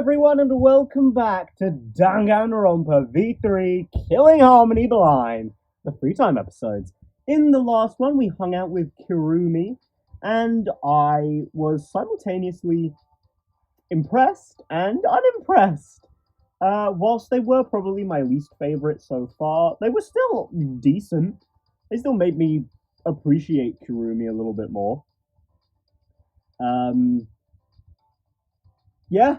everyone, and welcome back to Danganronpa V3 Killing Harmony Blind, the free time episodes. In the last one, we hung out with Kirumi, and I was simultaneously impressed and unimpressed. Whilst they were probably my least favorite so far, they were still decent. They still made me appreciate Kirumi a little bit more. Yeah,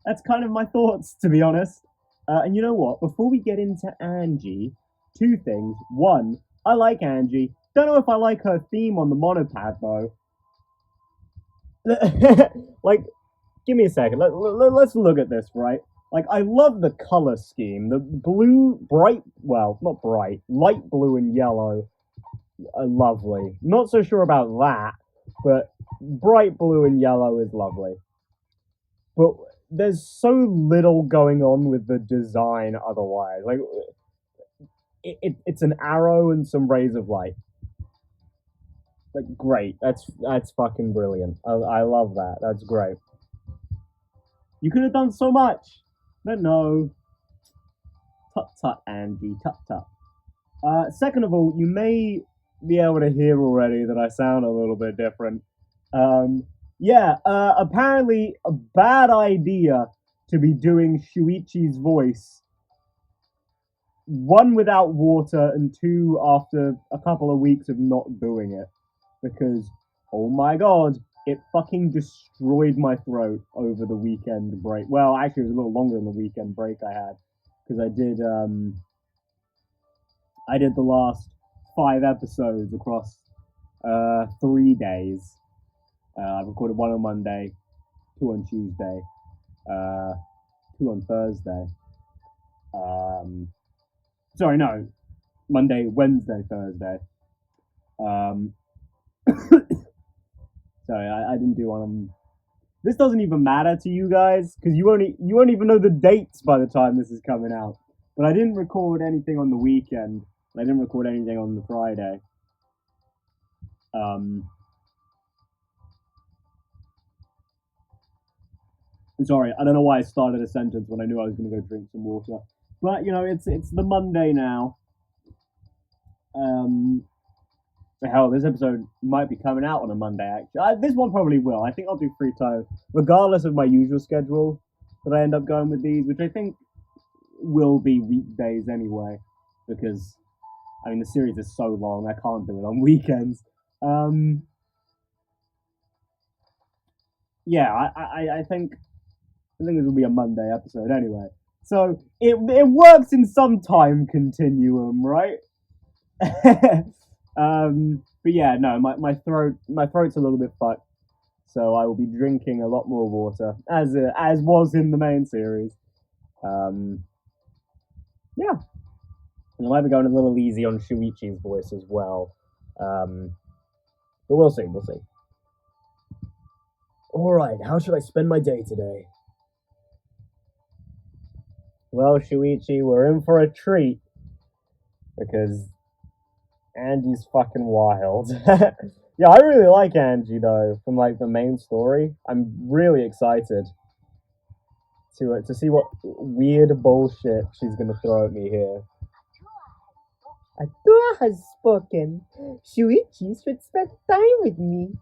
that's kind of my thoughts, to be honest. And you know what? Before we get into Angie, two things. One, I like Angie. Don't know if I like her theme on the monopad, though. Like, give me a second. Let's look at this, right? Like, I love the color scheme. The blue, not bright, light blue and yellow are lovely. Not so sure about that, but bright blue and yellow is lovely. But there's so little going on with the design otherwise. Like, it's an arrow and some rays of light. Like, great. That's fucking brilliant. I love that. That's great. You could have done so much. But no. Tut, Angie. Tut. Second of all, you may be able to hear already that I sound a little bit different. Apparently a bad idea to be doing Shuichi's voice. One, without water, and two, after a couple of weeks of not doing it. Because, oh my god, it fucking destroyed my throat over the weekend break. Well, actually, it was a little longer than the weekend break I had. Because I did the last 5 episodes across 3 days. I recorded 1 on Monday, 2 on Tuesday, 2 on Thursday. Monday, Wednesday, Thursday. Sorry, I didn't do one on. This doesn't even matter to you guys because you won't even know the dates by the time this is coming out. But I didn't record anything on the weekend. I didn't record anything on the Friday. Sorry, I don't know why I started a sentence when I knew I was going to go drink some water. But, it's the Monday now. Hell, this episode might be coming out on a Monday, actually. This one probably will. I think I'll do free time, regardless of my usual schedule that I end up going with these, which I think will be weekdays anyway. Because, the series is so long, I can't do it on weekends. I think this will be a Monday episode anyway. So it works in some time continuum, right? But yeah, no, my throat's a little bit fucked. So I will be drinking a lot more water, as was in the main series. Yeah. And I might be going a little easy on Shuichi's voice as well. But we'll see. Alright, how should I spend my day today? Well, Shuichi, we're in for a treat. Because Angie's fucking wild. Yeah, I really like Angie, though, from, the main story. I'm really excited to see what weird bullshit she's gonna throw at me here. Atua has spoken. Shuichi should spend time with me.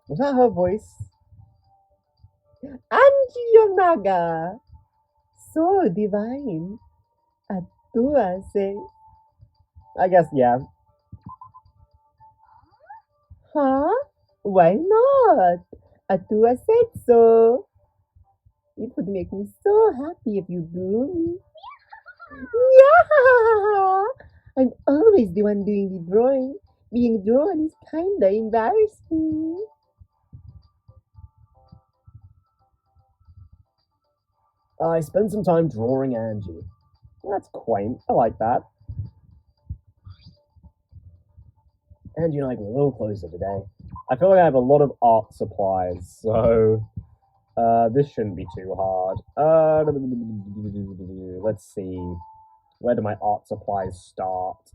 Was that her voice? Angie Yonaga. So divine. Atua says. I guess, yeah. Huh? Why not? Atua said so. It would make me so happy if you do. Yeah! I'm always the one doing the drawing. Being drawn is kinda embarrassing. I spent some time drawing Angie. That's quaint. I like that. Angie and I got a little closer today. I feel like I have a lot of art supplies, so this shouldn't be too hard. Let's see. Where do my art supplies start?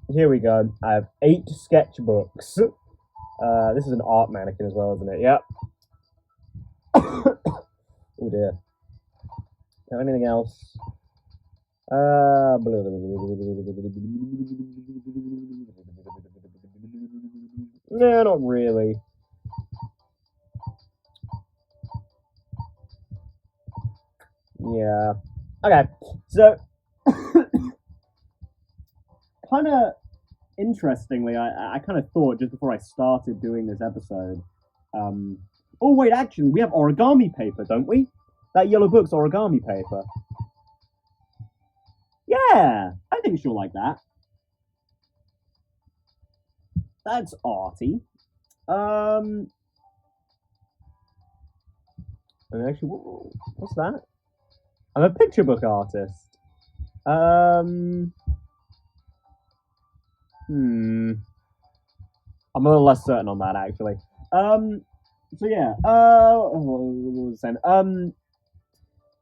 Here we go. I have 8 sketchbooks. This is an art mannequin as well, isn't it? Yep. Oh dear. Have anything else? No, not really. Yeah. Okay. So, kind of interestingly, I kind of thought just before I started doing this episode, oh wait, actually, we have origami paper, don't we? That yellow book's origami paper. Yeah, I think she'll like that. That's arty. And actually, what's that? I'm a picture book artist. I'm a little less certain on that actually. So yeah. What was I saying?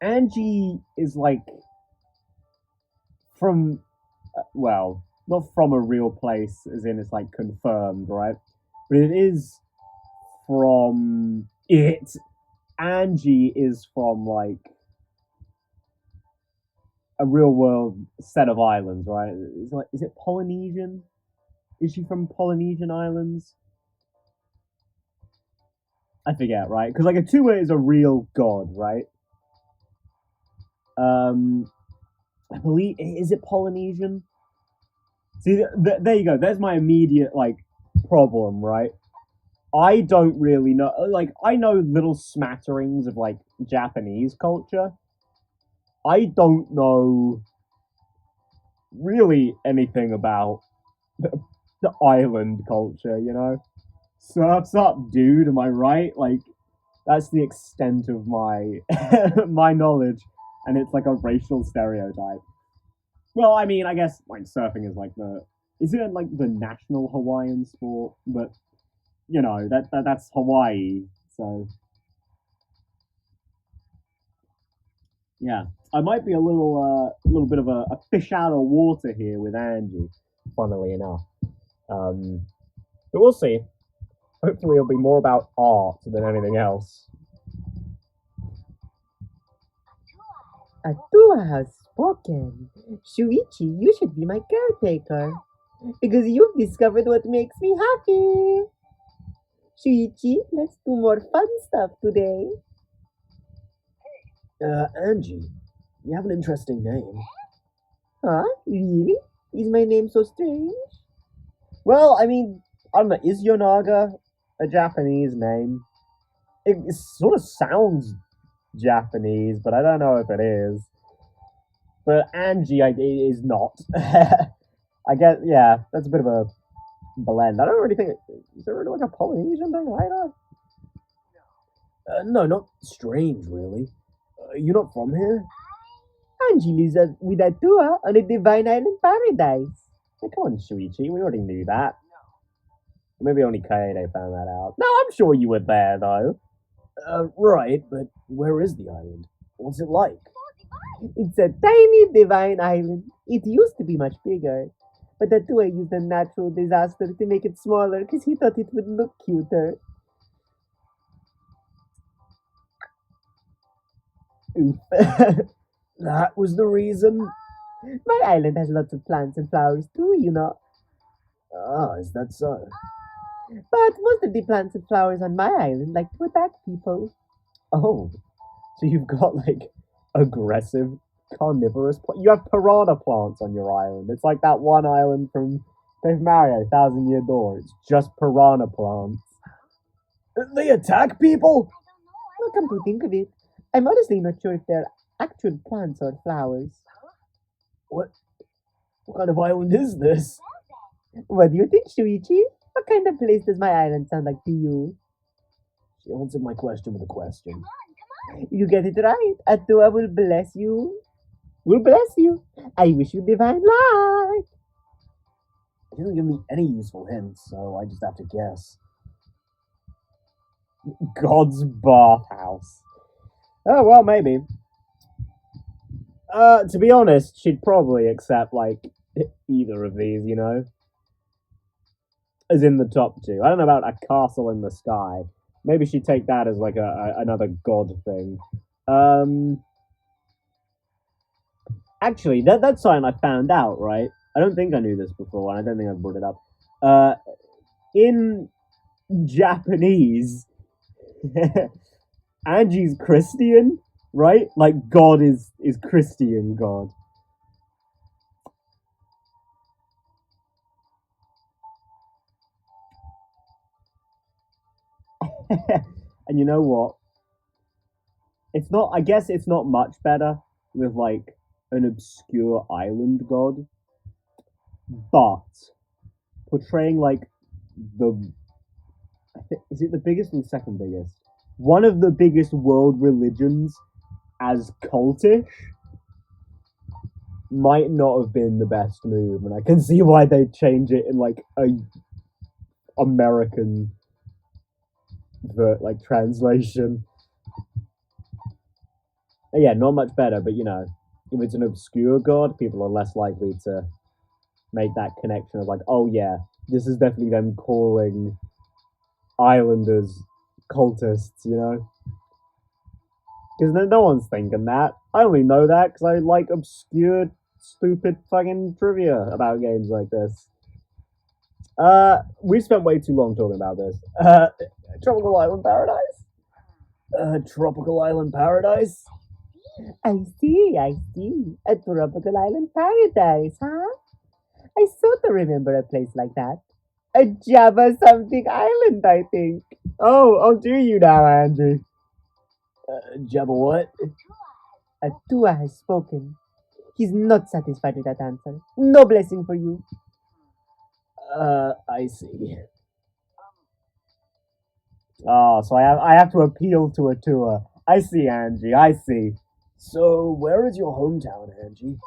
Angie is like from, well, not from a real place, as in it's like confirmed, right? But it is from it. Angie is from like a real world set of islands, right? Is it Polynesian? Is she from Polynesian islands? I forget, right? Because like Atua is a real god, right? I believe, is it Polynesian? See, there you go. There's my immediate like problem, right? I don't really know. Like, I know little smatterings of like Japanese culture. I don't know really anything about the island culture. You know, surfs up, dude. Am I right? Like, that's the extent of my my knowledge, and it's like a racial stereotype. Well, I mean, I guess like surfing is like is it like the national Hawaiian sport? But you know that's Hawaii, so yeah, I might be a little bit of a fish out of water here with Angie, funnily enough. Um, but we'll see. Hopefully, it'll be more about art than anything else. Atua has spoken. Shuichi, you should be my caretaker. Because you've discovered what makes me happy. Shuichi, let's do more fun stuff today. Angie, you have an interesting name. Huh? Really? Is my name so strange? Well, I mean, I don't know. Is Yonaga a Japanese name? It sort of sounds Japanese, but I don't know if it is. But Angie is not. I guess, yeah, that's a bit of a blend. I don't really think is there really like a Polynesian thing either? No, not strange, really. You're not from here? Angie lives with Atua on a divine island paradise. Hey, come on, Shuichi, we already knew that. Maybe only Kaede found that out. No, I'm sure you were there, though. Right, but where is the island? What's it like? It's a tiny divine island. It used to be much bigger. But Atua used a natural disaster to make it smaller because he thought it would look cuter. Oof. That was the reason? My island has lots of plants and flowers too, you know. Ah, is that so? But most of the plants and flowers on my island like to attack people. Oh, so you've got like aggressive carnivorous you have piranha plants on your island. It's like that one island from Paper Mario, Thousand Year Door. It's just piranha plants. They attack people? Well, come to think of it, I'm honestly not sure if they're actual plants or flowers. What kind of island is this? What do you think, Shuichi? What kind of place does my island sound like to you? She answered my question with a question. You get it right. Atua will bless you. Will bless you. I wish you divine light. She didn't give me any useful hints, so I just have to guess. God's bathhouse. Oh, well, maybe. To be honest, she'd probably accept, like, either of these, you know? As in the top two. I don't know about a castle in the sky. Maybe she'd take that as like another god thing. Um, Actually, that's something I found out. Right, I don't think I knew this before, and I don't think I've brought it up. In Japanese, Angie's Christian, right? Like God is Christian God. And you know what? It's not. I guess it's not much better with like an obscure island god, but portraying like the is it the biggest or the second biggest? One of the biggest world religions as cultish might not have been the best move, and I can see why they change it in like a American like translation. Yeah, not much better, but you know, if it's an obscure god, people are less likely to make that connection of like, oh yeah, this is definitely them calling islanders cultists, you know? Because no one's thinking that. I only know that because I like obscure, stupid fucking trivia about games like this. We spent way too long talking about this. Tropical Island Paradise? Tropical Island Paradise? I see, I see. A tropical island paradise, huh? I sort of remember a place like that. A Java something island, I think. Oh, do you now, Angie? Jabba what? Atua has spoken. He's not satisfied with that answer. No blessing for you. I see. Oh, so I have to appeal to Atua. I see, Angie, I see. So, where is your hometown, Angie?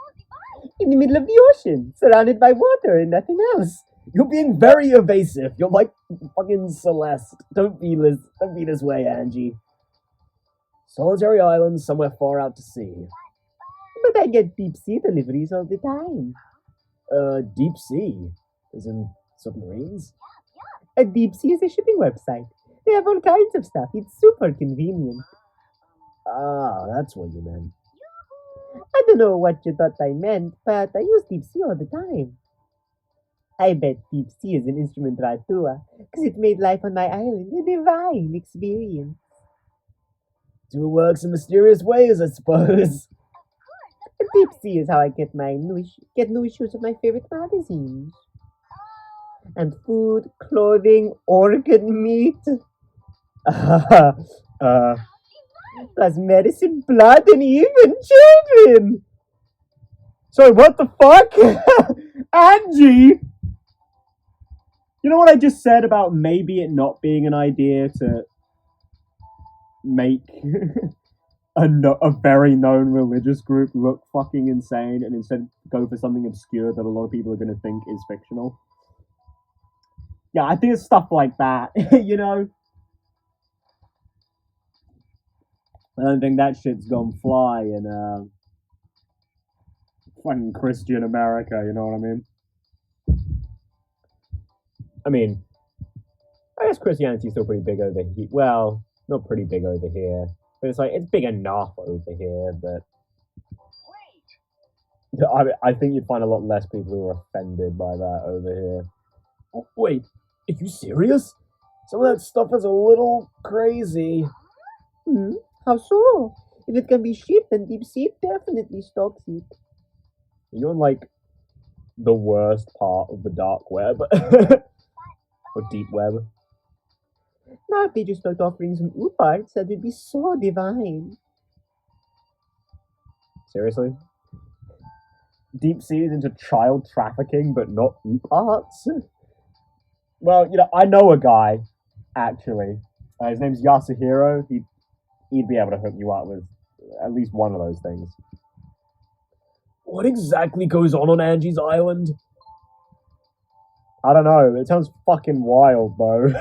In the middle of the ocean, surrounded by water and nothing else. You're being very evasive. You're like fucking Celeste. Don't be this way, Angie. Solitary island somewhere far out to sea. But I get deep sea deliveries all the time. Deep sea? As in submarines? A deep sea is a shipping website. They have all kinds of stuff. It's super convenient. Ah, that's what you meant. I don't know what you thought I meant, but I use deep sea all the time. I bet deep sea is an instrument to Atua, because it made life on my island a divine experience. Do it works in mysterious ways, I suppose. Deep sea is how I get new issues of my favorite magazines. And food, clothing, organ meat. Plus medicine, blood, and even children. Sorry, what the fuck? Angie! You know what I just said about maybe it not being an idea to make a very known religious group look fucking insane and instead go for something obscure that a lot of people are going to think is fictional? Yeah, I think it's stuff like that, you know? I don't think that shit's gonna fly in fucking Christian America, you know what I mean? I mean, I guess Christianity's still pretty big over here. Well, not pretty big over here, but it's like it's big enough over here that I think you'd find a lot less people who are offended by that over here. Oh, wait, are you serious? Some of that stuff is a little crazy. How so? If it can be shipped, then deep sea definitely stocks it. You're in like the worst part of the dark web. Or deep web. Now if they just start offering some ooh parts, that would be so divine. Seriously? Deep sea is into child trafficking, but not ooh parts? Well, you know, I know a guy, actually. His name's Yasuhiro. He'd be able to hook you up with at least one of those things. What exactly goes on Angie's Island? I don't know. It sounds fucking wild, though.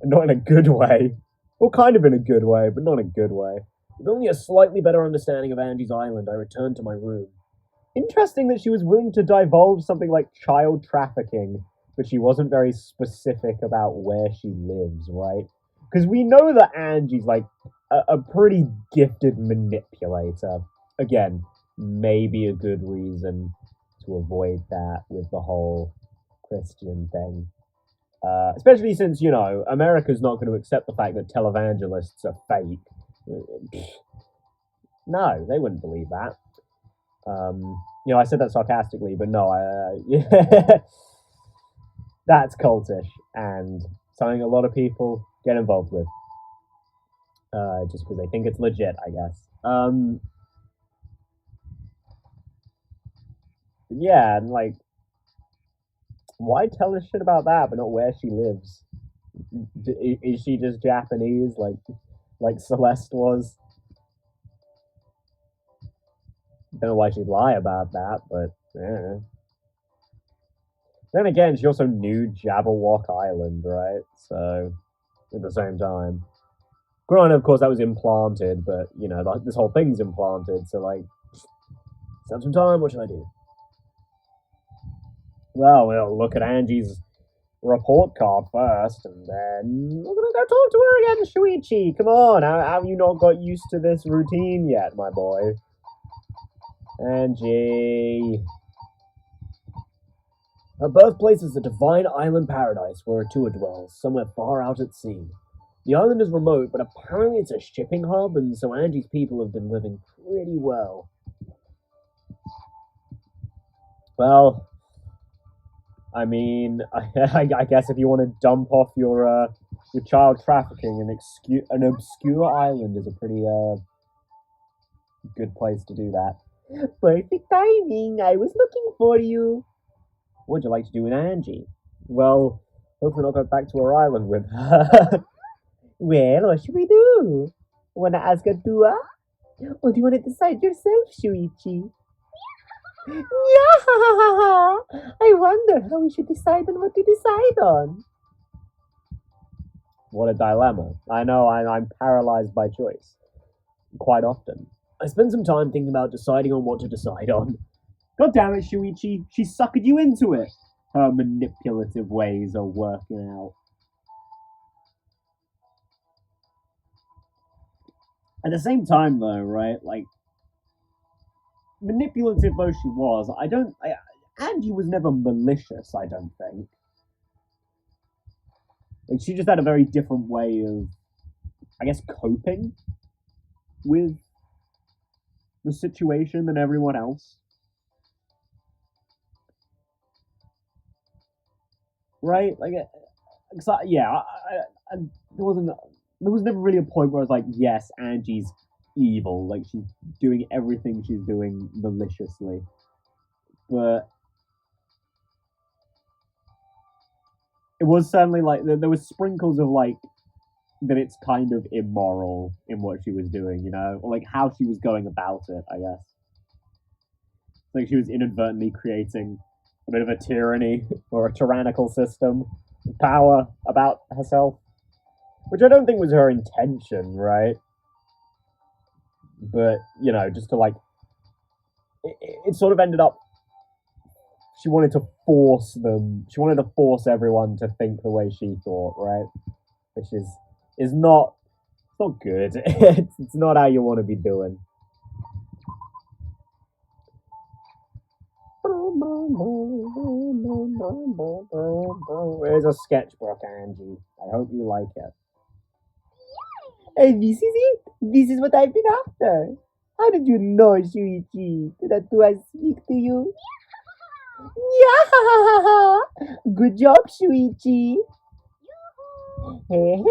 Not in a good way. Well, kind of in a good way, but not in a good way. With only a slightly better understanding of Angie's Island, I returned to my room. Interesting that she was willing to divulge something like child trafficking but she wasn't very specific about where she lives, right? Because we know that Angie's like a pretty gifted manipulator. Again, maybe a good reason to avoid that with the whole Christian thing. Especially since, you know, America's not going to accept the fact that televangelists are fake. No, they wouldn't believe that. You know, I said that sarcastically, but no, that's cultish and something a lot of people get involved with. Just because they think it's legit, I guess. Yeah, and like, why tell us shit about that, but not where she lives? Is she just Japanese, like Celeste was? Don't know why she'd lie about that, but yeah. Then again, she also knew Jabberwock Island, right? So, at the same time. Granted, of course, that was implanted, but, you know, like, this whole thing's implanted, so, like, spend some time, what should I do? Well, we'll look at Angie's report card first, and then we're gonna go talk to her again, Shuichi. Come on, have you not got used to this routine yet, my boy? Angie. Her birthplace is a divine island paradise where Atua dwells, somewhere far out at sea. The island is remote, but apparently it's a shipping hub, and so Angie's people have been living pretty well. Well, I mean, I guess if you want to dump off your child trafficking, an obscure island is a pretty good place to do that. Perfect timing. I was looking for you. What'd you like to do with Angie? Well, hopefully not go back to her island with her. Well, what should we do? Wanna ask Atua? Or do you wanna decide yourself, Shuichi? Yeah! I wonder how we should decide on what to decide on. What a dilemma. I know I'm paralyzed by choice. Quite often. I spend some time thinking about deciding on what to decide on. God damn it, Shuichi. She suckered you into it. Her manipulative ways are working out. At the same time, though, right? Like, manipulative though she was, Angie was never malicious, I don't think. Like, she just had a very different way of, I guess, coping with the situation than everyone else. Right? Like, yeah, there was never really a point where I was like, yes, Angie's evil. Like, she's doing everything she's doing maliciously. But it was certainly like there was sprinkles of like that it's kind of immoral in what she was doing, you know, or like how she was going about it. I guess like she was inadvertently creating a bit of a tyranny or a tyrannical system of power about herself, which I don't think was her intention, right? But you know, just to like, it sort of ended up she wanted to force them. She wanted to force everyone to think the way she thought, right? Which is not good. It's not how you want to be doing. Where's a sketchbook, Angie? I hope you like it. And this is it. This is what I've been after. How did you know, Shuichi? Did Atua speak to you? Yeah! Good job, Shuichi. Hey,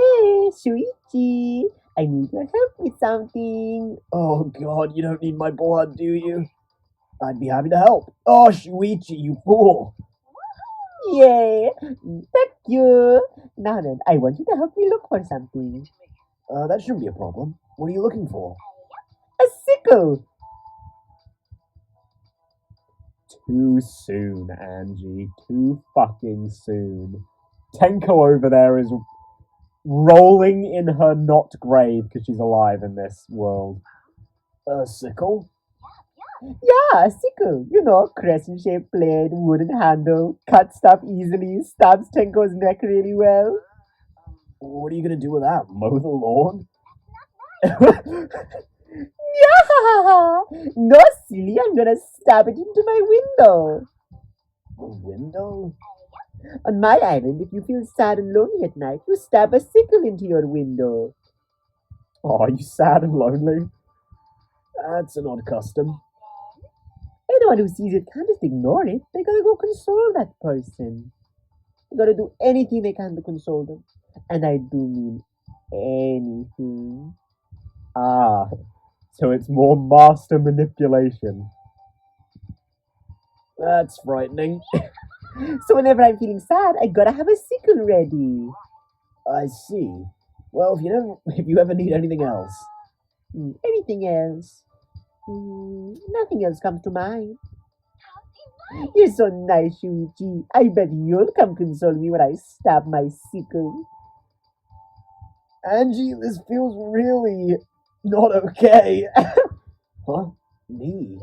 Shuichi. I need your help with something. Oh God, you don't need my blood, do you? I'd be happy to help. Oh, Shuichi, you fool! Yeah, thank you. Now then, I want you to help me look for something. That shouldn't be a problem. What are you looking for? A sickle. Too soon, Angie. Too fucking soon. Tenko over there is rolling in her not grave because she's alive in this world. A sickle? Yeah, a sickle. You know, crescent-shaped blade, wooden handle, cuts stuff easily, stabs Tenko's neck really well. What are you gonna do with that? Mow the lawn? Yeah! No, silly, I'm gonna stab it into my window. The window? On my island, if you feel sad and lonely at night, you stab a sickle into your window. Oh, are you sad and lonely? That's an odd custom. Anyone who sees it can't just ignore it. They gotta go console that person. They gotta do anything they can to console them. And I do mean anything. Ah, so it's more master manipulation. That's frightening. So whenever I'm feeling sad, I gotta have a sickle ready. I see. Well, if you ever need anything else. Anything else? Nothing else comes to mind. You're so nice, Shuichi. I bet you'll come console me when I stab my sickle. Angie, this feels really not okay. Huh? Me?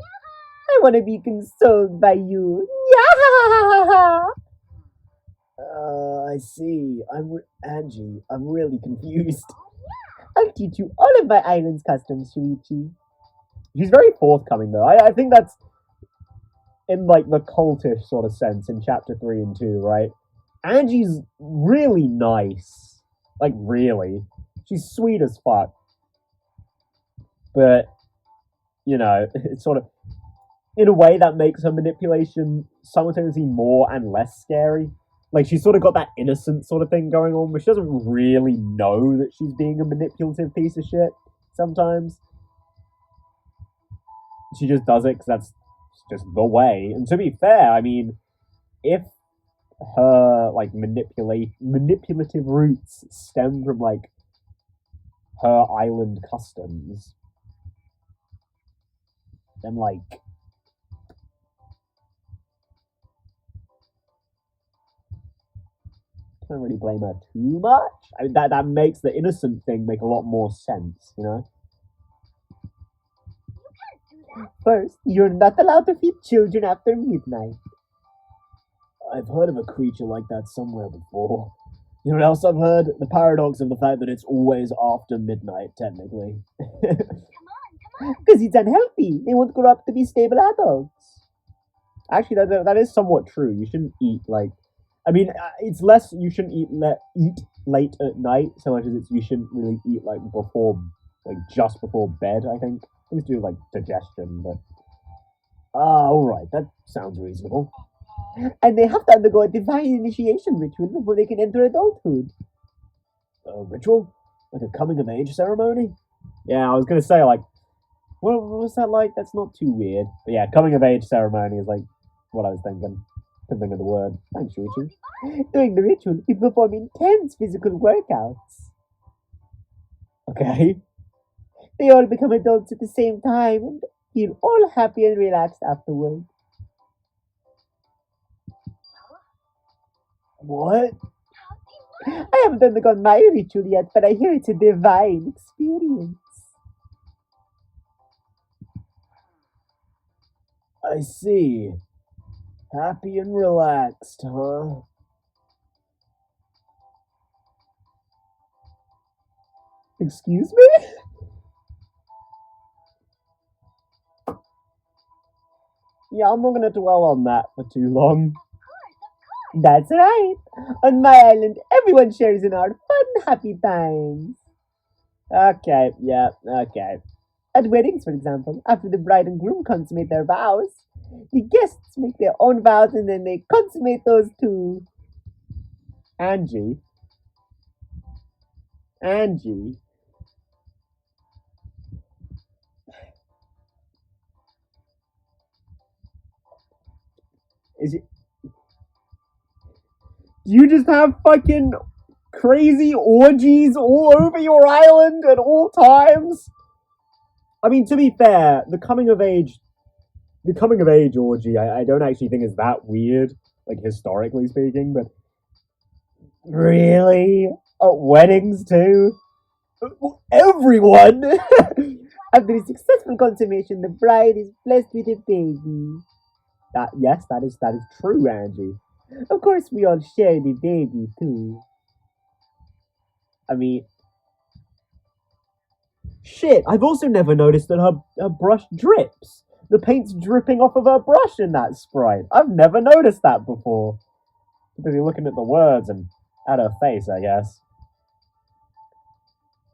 I want to be consoled by you. Yeah! I see. Angie, I'm really confused. I'll teach you all of my island's customs, Shuichi. She's very forthcoming, though. I think that's in, like, the cultish sort of sense in chapter 3 and 2, right? Angie's really nice. Like, really. She's sweet as fuck. But, it's sort of, in a way that makes her manipulation simultaneously more and less scary. Like, she's sort of got that innocent sort of thing going on, where she doesn't really know that she's being a manipulative piece of shit sometimes. She just does it because that's just the way. And to be fair, I mean, if her, like, manipulative roots stem from, like, her island customs, then, like, can't really blame her too much. I mean, that makes the innocent thing make a lot more sense, you know? First, you're not allowed to feed children after midnight. I've heard of a creature like that somewhere before. You know what else I've heard? The paradox of the fact that it's always after midnight, technically. Because it's unhealthy. They won't grow up to be stable adults. Actually, that is somewhat true. You shouldn't eat, like... I mean, it's less you shouldn't eat late at night, so much as it's you shouldn't really eat, like, before... Like, just before bed, I think. Things to do with, like, digestion, but... alright, that sounds reasonable. And they have to undergo a divine initiation ritual before they can enter adulthood. A ritual? Like a coming-of-age ceremony? Yeah, I was gonna say, like... What was that like? That's not too weird. But yeah, coming-of-age ceremony is, like, what I was thinking. Couldn't think of the word. Thanks, Shuichi. During the ritual, we perform intense physical workouts. Okay. They all become adults at the same time and feel all happy and relaxed afterward. What? I haven't undergone my ritual yet, but I hear it's a divine experience. I see. Happy and relaxed, huh? Excuse me? Yeah, I'm not gonna dwell on that for too long. That's right. On my island, everyone shares in our fun, happy times. Okay, yeah, okay. At weddings, for example, after the bride and groom consummate their vows, the guests make their own vows and then they consummate those too. Angie? Angie? Is it... Do you just have fucking crazy orgies all over your island at all times? I mean, to be fair, the coming of age orgy, I don't actually think is that weird, like historically speaking, but really? At weddings too? Everyone? After a successful consummation, the bride is blessed with a baby. Yes, that is true, Angie. Of course, we all share the baby too. I mean, shit, I've also never noticed that her brush drips. The paint's dripping off of her brush in that sprite. I've never noticed that before. Because you're looking at the words and at her face, I guess.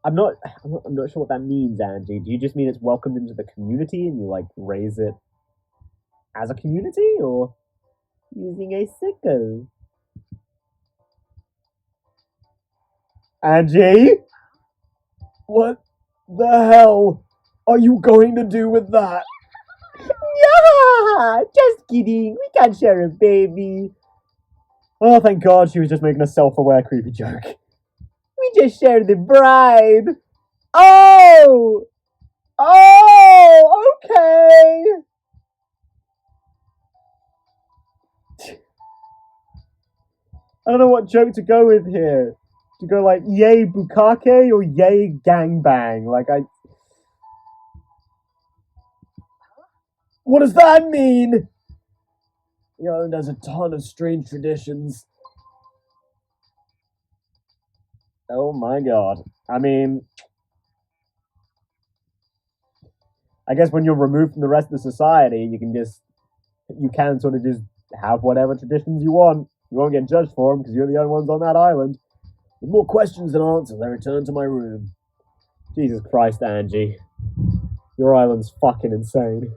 I'm not sure what that means, Angie. Do you just mean it's welcomed into the community and you like raise it as a community, or Using a sickle. Angie? What the hell are you going to do with that? Yeah, just kidding. We can't share a baby. Oh, thank God she was just making a self-aware creepy joke. We just share the bride. Oh! Oh, okay. I don't know what joke to go with here. To go like yay bukake or yay gangbang. Like what does that mean? The island has a ton of strange traditions. Oh my God. I mean, I guess when you're removed from the rest of society, you can sort of just have whatever traditions you want. You won't get judged for them because you're the only ones on that island. With more questions than answers, I return to my room. Jesus Christ, Angie. Your island's fucking insane.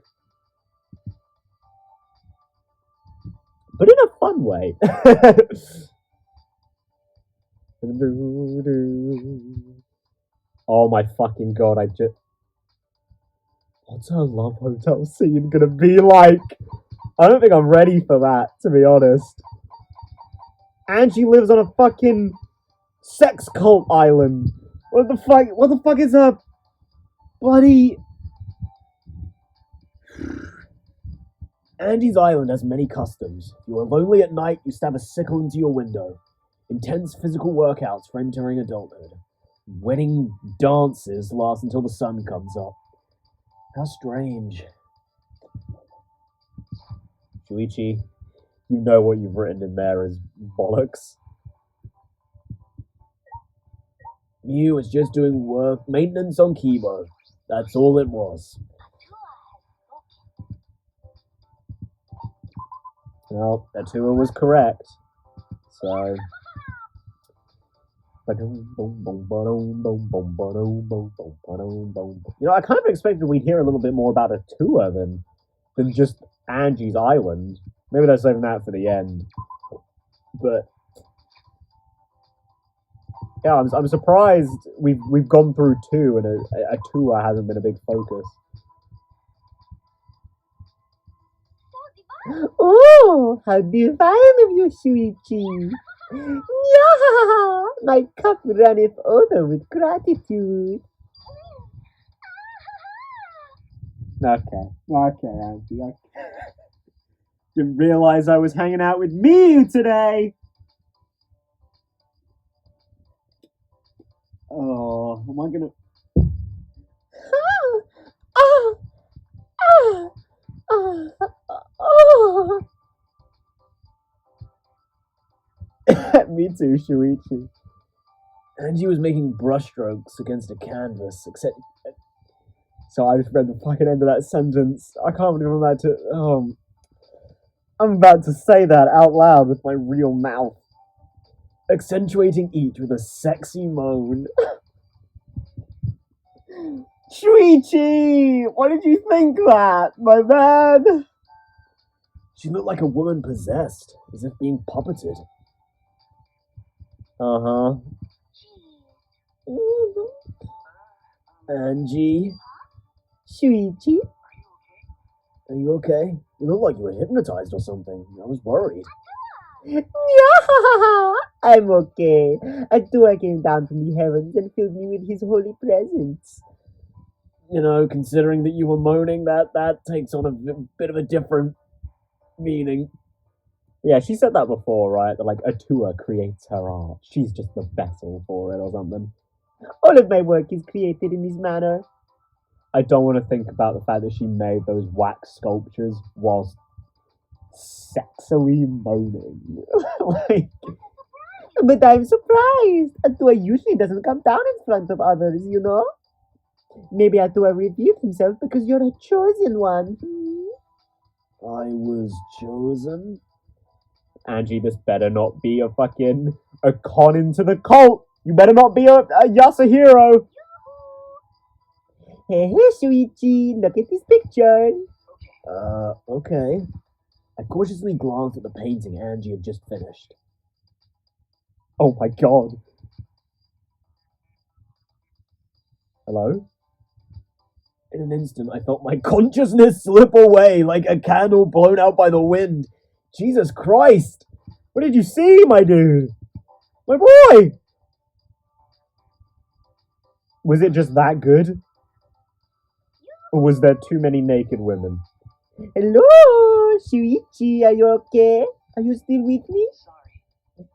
But in a fun way. Oh my fucking God, what's her love hotel scene gonna be like? I don't think I'm ready for that, to be honest. Angie lives on a fucking sex cult island. What the fuck is her bloody... Angie's island has many customs. If you are lonely at night, you stab a sickle into your window. Intense physical workouts for entering adulthood. Wedding dances last until the sun comes up. How strange. Shuichi, you know what you've written in there is bollocks. Mew was just doing work maintenance on Kibo. That's all it was. Well, Atua was correct. So. You know, I kind of expected we'd hear a little bit more about Atua than just Angie's island. Maybe they're saving that for the end. But yeah, I'm surprised we've gone through two and Atua hasn't been a big focus. Oh, how divine of you, Shuichi. Yeah, my cup runneth over with gratitude. Okay, Angie. Didn't realize I was hanging out with Mew today. Oh, am I gonna... Me too, Shuichi. Angie was making brushstrokes against a canvas, except... So I just read the fucking end of that sentence. I can't believe I'm about to... I'm about to say that out loud with my real mouth. Accentuating each with a sexy moan. Shuichi! Why did you think that, my man? She looked like a woman possessed, as if being puppeted. Uh-huh. Angie? Shuichi? Are you okay? You look like you were hypnotized or something. I was worried. Yeah, I'm okay. Atua came down from the heavens and filled me with his holy presence. You know, considering that you were moaning, that takes on a bit of a different meaning. Yeah, she said that before, right? That like Atua creates her art. She's just the vessel for it or something. All of my work is created in this manner. I don't want to think about the fact that she made those wax sculptures whilst sexily moaning. Like, But I'm surprised. Atua usually doesn't come down in front of others, you know? Maybe Atua revealed himself because you're a chosen one. I was chosen? Angie, this better not be a con into the cult. You better not be a Yasuhiro. Hey, hey, Shuichi, look at this picture. Okay. I cautiously glanced at the painting Angie had just finished. Oh my god. Hello? In an instant, I felt my consciousness slip away like a candle blown out by the wind. Jesus Christ! What did you see, my dude? My boy! Was it just that good? Or was there too many naked women? Hello, Shuichi, are you okay? Are you still with me?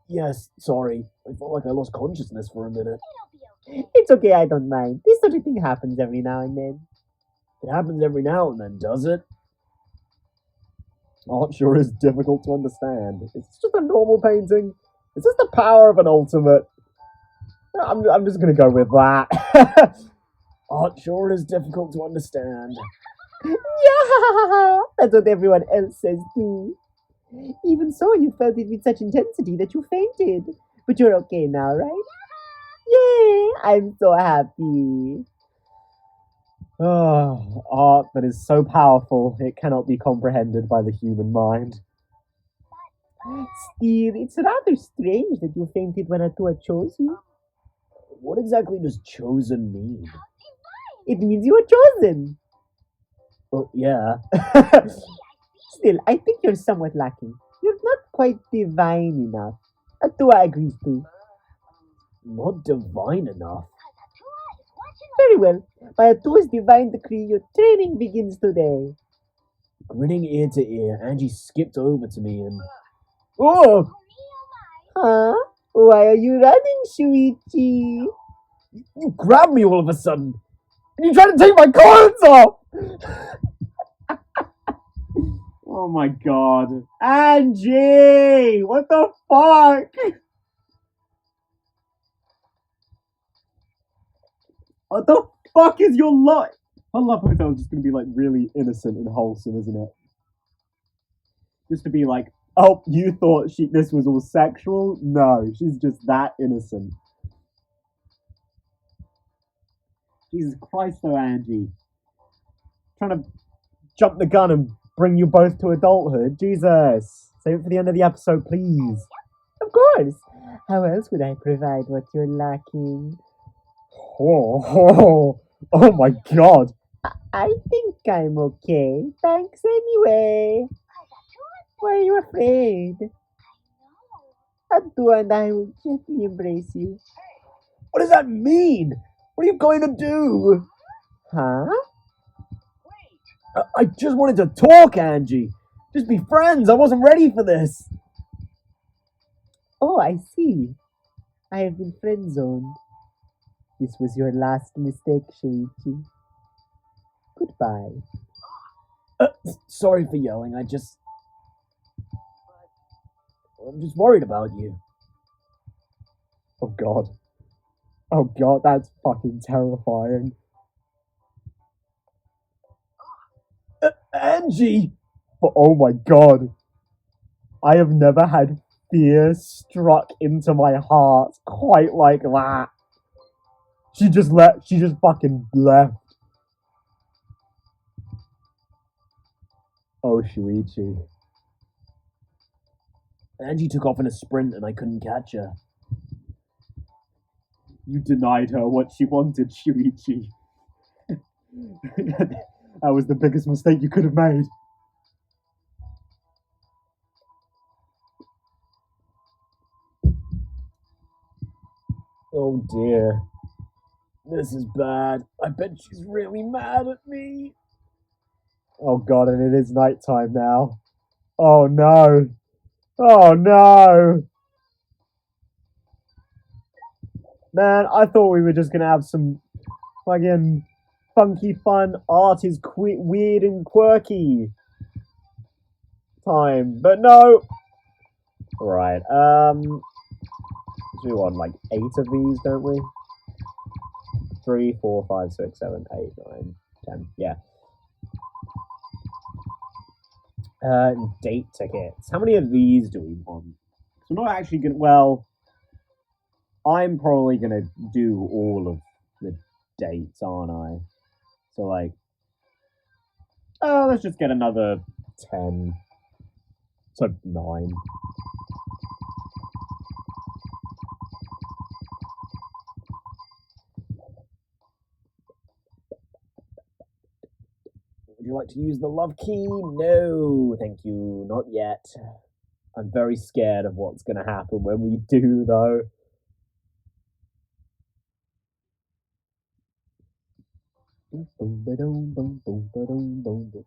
Yes, sorry. I felt like I lost consciousness for a minute. It's okay, I don't mind. This sort of thing happens every now and then. It happens every now and then, does it? Art sure is difficult to understand. It's just a normal painting. It's just the power of an ultimate. I'm just gonna go with that. Art sure is difficult to understand. Yeah, that's what everyone else says too. Even so, you felt it with such intensity that you fainted. But you're okay now, right? Yay! I'm so happy. Oh, art that is so powerful it cannot be comprehended by the human mind. Still, it's rather strange that you fainted when Atua chose you. What exactly does chosen mean? It means you were chosen. Oh, yeah. Still, I think you're somewhat lacking. You're not quite divine enough. Atua agrees too. Not divine enough. Very well. By Atua's divine decree, your training begins today. Grinning ear to ear, Angie skipped over to me and... Oh! Huh? Why are you running, Shuichi? You grabbed me all of a sudden! And you tried to take my clothes off! Oh my god. Angie! What the fuck? What the fuck is your life? I love Hotel's just gonna be like really innocent and wholesome, isn't it? Just to be like, oh, you thought this was all sexual? No, she's just that innocent. Jesus Christ, though, Angie. Trying to jump the gun and bring you both to adulthood. Jesus. Save it for the end of the episode, please. Of course. How else would I provide what you're lacking? Oh my god. I think I'm okay. Thanks anyway. Why are you afraid? Atua and I will gently embrace you. What does that mean? What are you going to do? Huh? I just wanted to talk, Angie. Just be friends. I wasn't ready for this. Oh, I see. I have been friend zoned. This was your last mistake, Shuichi. Goodbye. Sorry for yelling. I'm just worried about you. Oh god. Oh god, that's fucking terrifying. Angie! But oh my god. I have never had fear struck into my heart quite like that. She just fucking left. Oh, Shuichi. Angie took off in a sprint and I couldn't catch her. You denied her what she wanted, Shuichi. That was the biggest mistake you could have made. Oh dear. This is bad. I bet she's really mad at me. Oh god, and it is nighttime now. Oh no. Oh no. Man, I thought we were just gonna have some fucking funky fun art is weird and quirky time. But no. Right. We want like 8 of these, don't we? 3, 4, 5, 6, 7, 8, 9, 10. Yeah. Date tickets. How many of these do we want? We're not actually gonna. Well, I'm probably gonna do all of the dates, aren't I? So like, let's just get another 10. So 9. Would you like to use the love key? No, thank you, not yet. I'm very scared of what's going to happen when we do, though.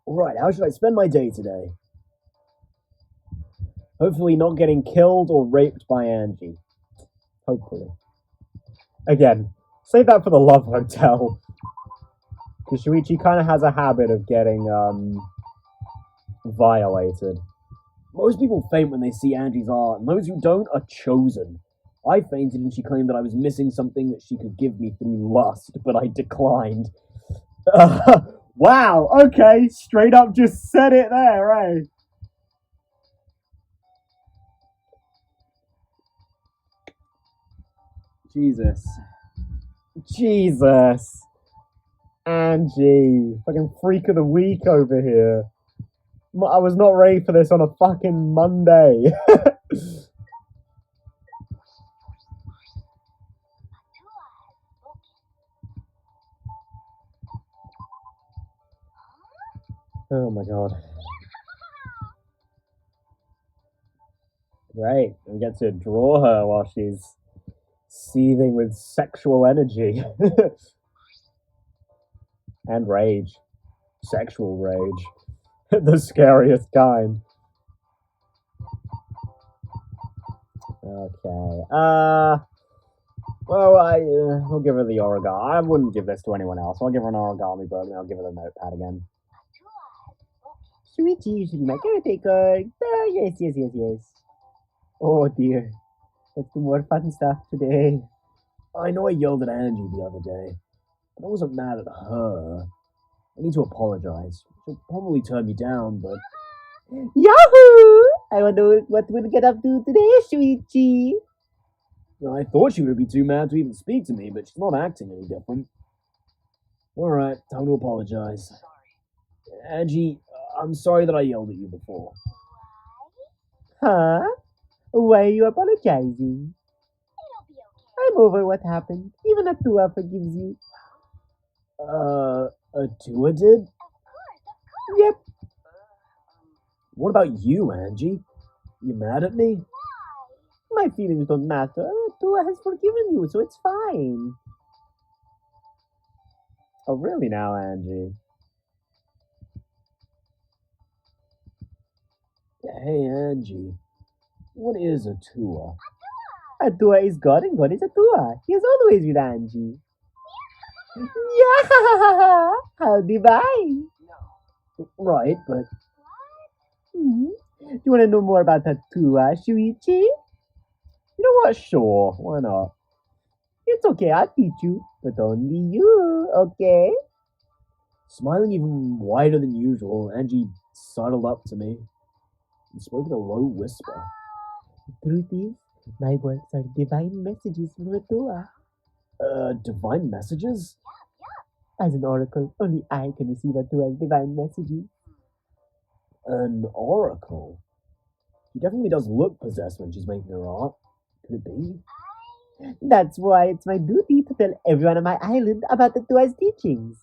Alright, how should I spend my day today? Hopefully not getting killed or raped by Angie. Hopefully. Again, save that for the Love Hotel. Because Shuichi kind of has a habit of getting, violated. Most people faint when they see Angie's art, and those who don't are chosen. I fainted and she claimed that I was missing something that she could give me through lust, but I declined. Wow, okay, straight up just said it there, eh? Jesus. Jesus. Angie. Fucking freak of the week over here. I was not ready for this on a fucking Monday. Oh my god. Great. We get to draw her while she's seething with sexual energy. And rage. Sexual rage. The scariest kind. Okay. Well, I'll give her the origami. I wouldn't give this to anyone else. I'll give her an origami book and I'll give her the notepad again. Sweetie, you should be my caretaker. Yes. Oh dear. Let's do more fun stuff today. I know I yelled at Angie the other day, but I wasn't mad at her. I need to apologize. She'll probably turn me down, but... Yahoo! I wonder what we'll get up to today, Shuichi. I thought she would be too mad to even speak to me, but she's not acting any different. Alright, time to apologize. Angie, I'm sorry that I yelled at you before. Huh? Why are you apologizing? I'm over what happened. Even Atua forgives you. Atua did? Yep. What about you, Angie? You mad at me? My feelings don't matter. Atua has forgiven you, so it's fine. Oh, really now, Angie? Hey, Angie. What is Atua? Atua is God and God is Atua. He is always with Angie. Yeah! How divine! Right, but... Do you want to know more about Atua, Shuichi? You know what? Sure, why not? It's okay, I'll teach you. But only you, okay? Smiling even wider than usual, Angie sidled up to me and spoke in a low whisper. The truth is, my works are divine messages from Atua. Divine messages? As an oracle, only I can receive Atua's divine messages. An oracle? She definitely does look possessed when she's making her art. Could it be? That's why it's my duty to tell everyone on my island about Atua's teachings.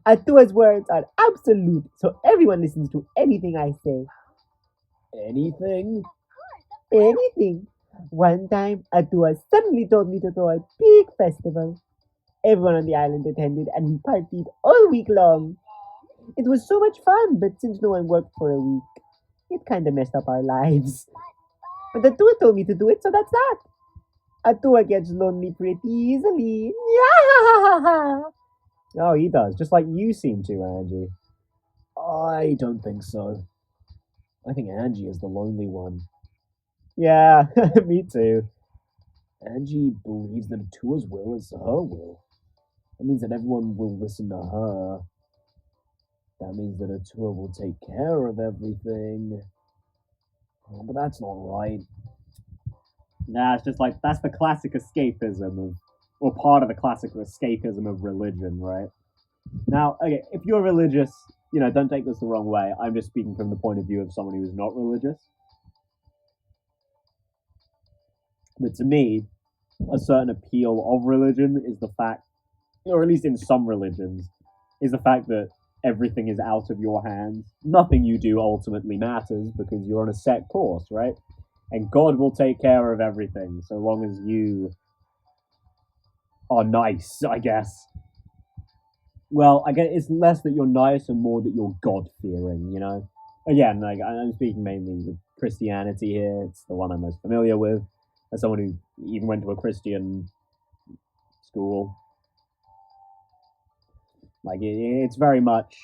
Atua's words are absolute, so everyone listens to anything I say. Anything? Anything. One time, Atua suddenly told me to throw a big festival. Everyone on the island attended and we partied all week long. It was so much fun, but since no one worked for a week, it kinda messed up our lives. But Atua told me to do it, so that's that. Atua gets lonely pretty easily. Yeah! Oh, he does, just like you seem to, Angie. I don't think so. I think Angie is the lonely one. Yeah, me too. Angie believes that Atua's will is her will. That means that everyone will listen to her. That means that Atua will take care of everything. Oh, but that's not right. Nah, it's just like, that's the classic escapism of, or part of the classic escapism of religion, right? Now, okay, if you're religious, don't take this the wrong way. I'm just speaking from the point of view of someone who is not religious. But to me, a certain appeal of religion is the fact, or at least in some religions, is the fact that everything is out of your hands. Nothing you do ultimately matters because you're on a set course, right? And God will take care of everything so long as you are nice, I guess. Well, I guess it's less that you're nice and more that you're God-fearing, Again, like, I'm speaking mainly with Christianity here. It's the one I'm most familiar with. As someone who even went to a Christian school. Like, it's very much,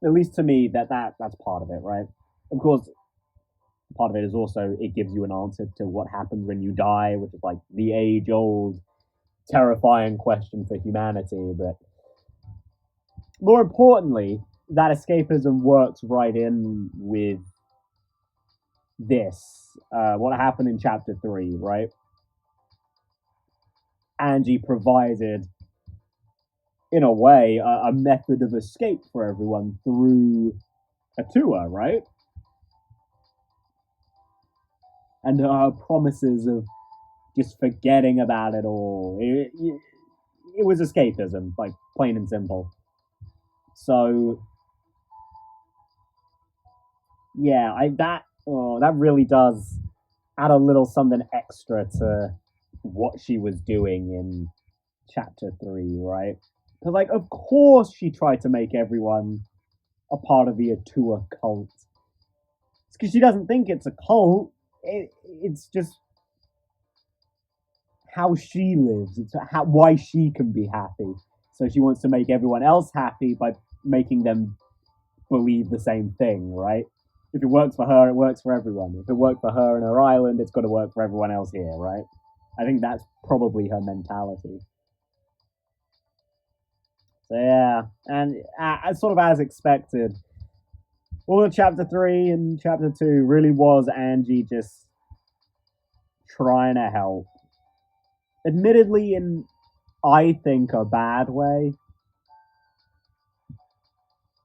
at least to me, that's part of it, right? Of course, part of it is also, it gives you an answer to what happens when you die, which is like the age-old terrifying question for humanity. But more importantly, that escapism works right in with this. What happened in chapter 3, right? Angie provided, in a way, a method of escape for everyone through Atua, right? And her promises of just forgetting about it all. It was escapism, like, plain and simple. So, yeah, that really does add a little something extra to what she was doing in chapter 3, right? Because, like, of course she tried to make everyone a part of the Atua cult. It's because she doesn't think it's a cult. It's just how she lives. It's why she can be happy. So she wants to make everyone else happy by making them believe the same thing, right? If it works for her, it works for everyone. If it worked for her in her island, it's got to work for everyone else here, right? I think that's probably her mentality. So yeah, and sort of as expected, all of chapter 3 and chapter 2 really was Angie just trying to help. Admittedly, in, I think, a bad way.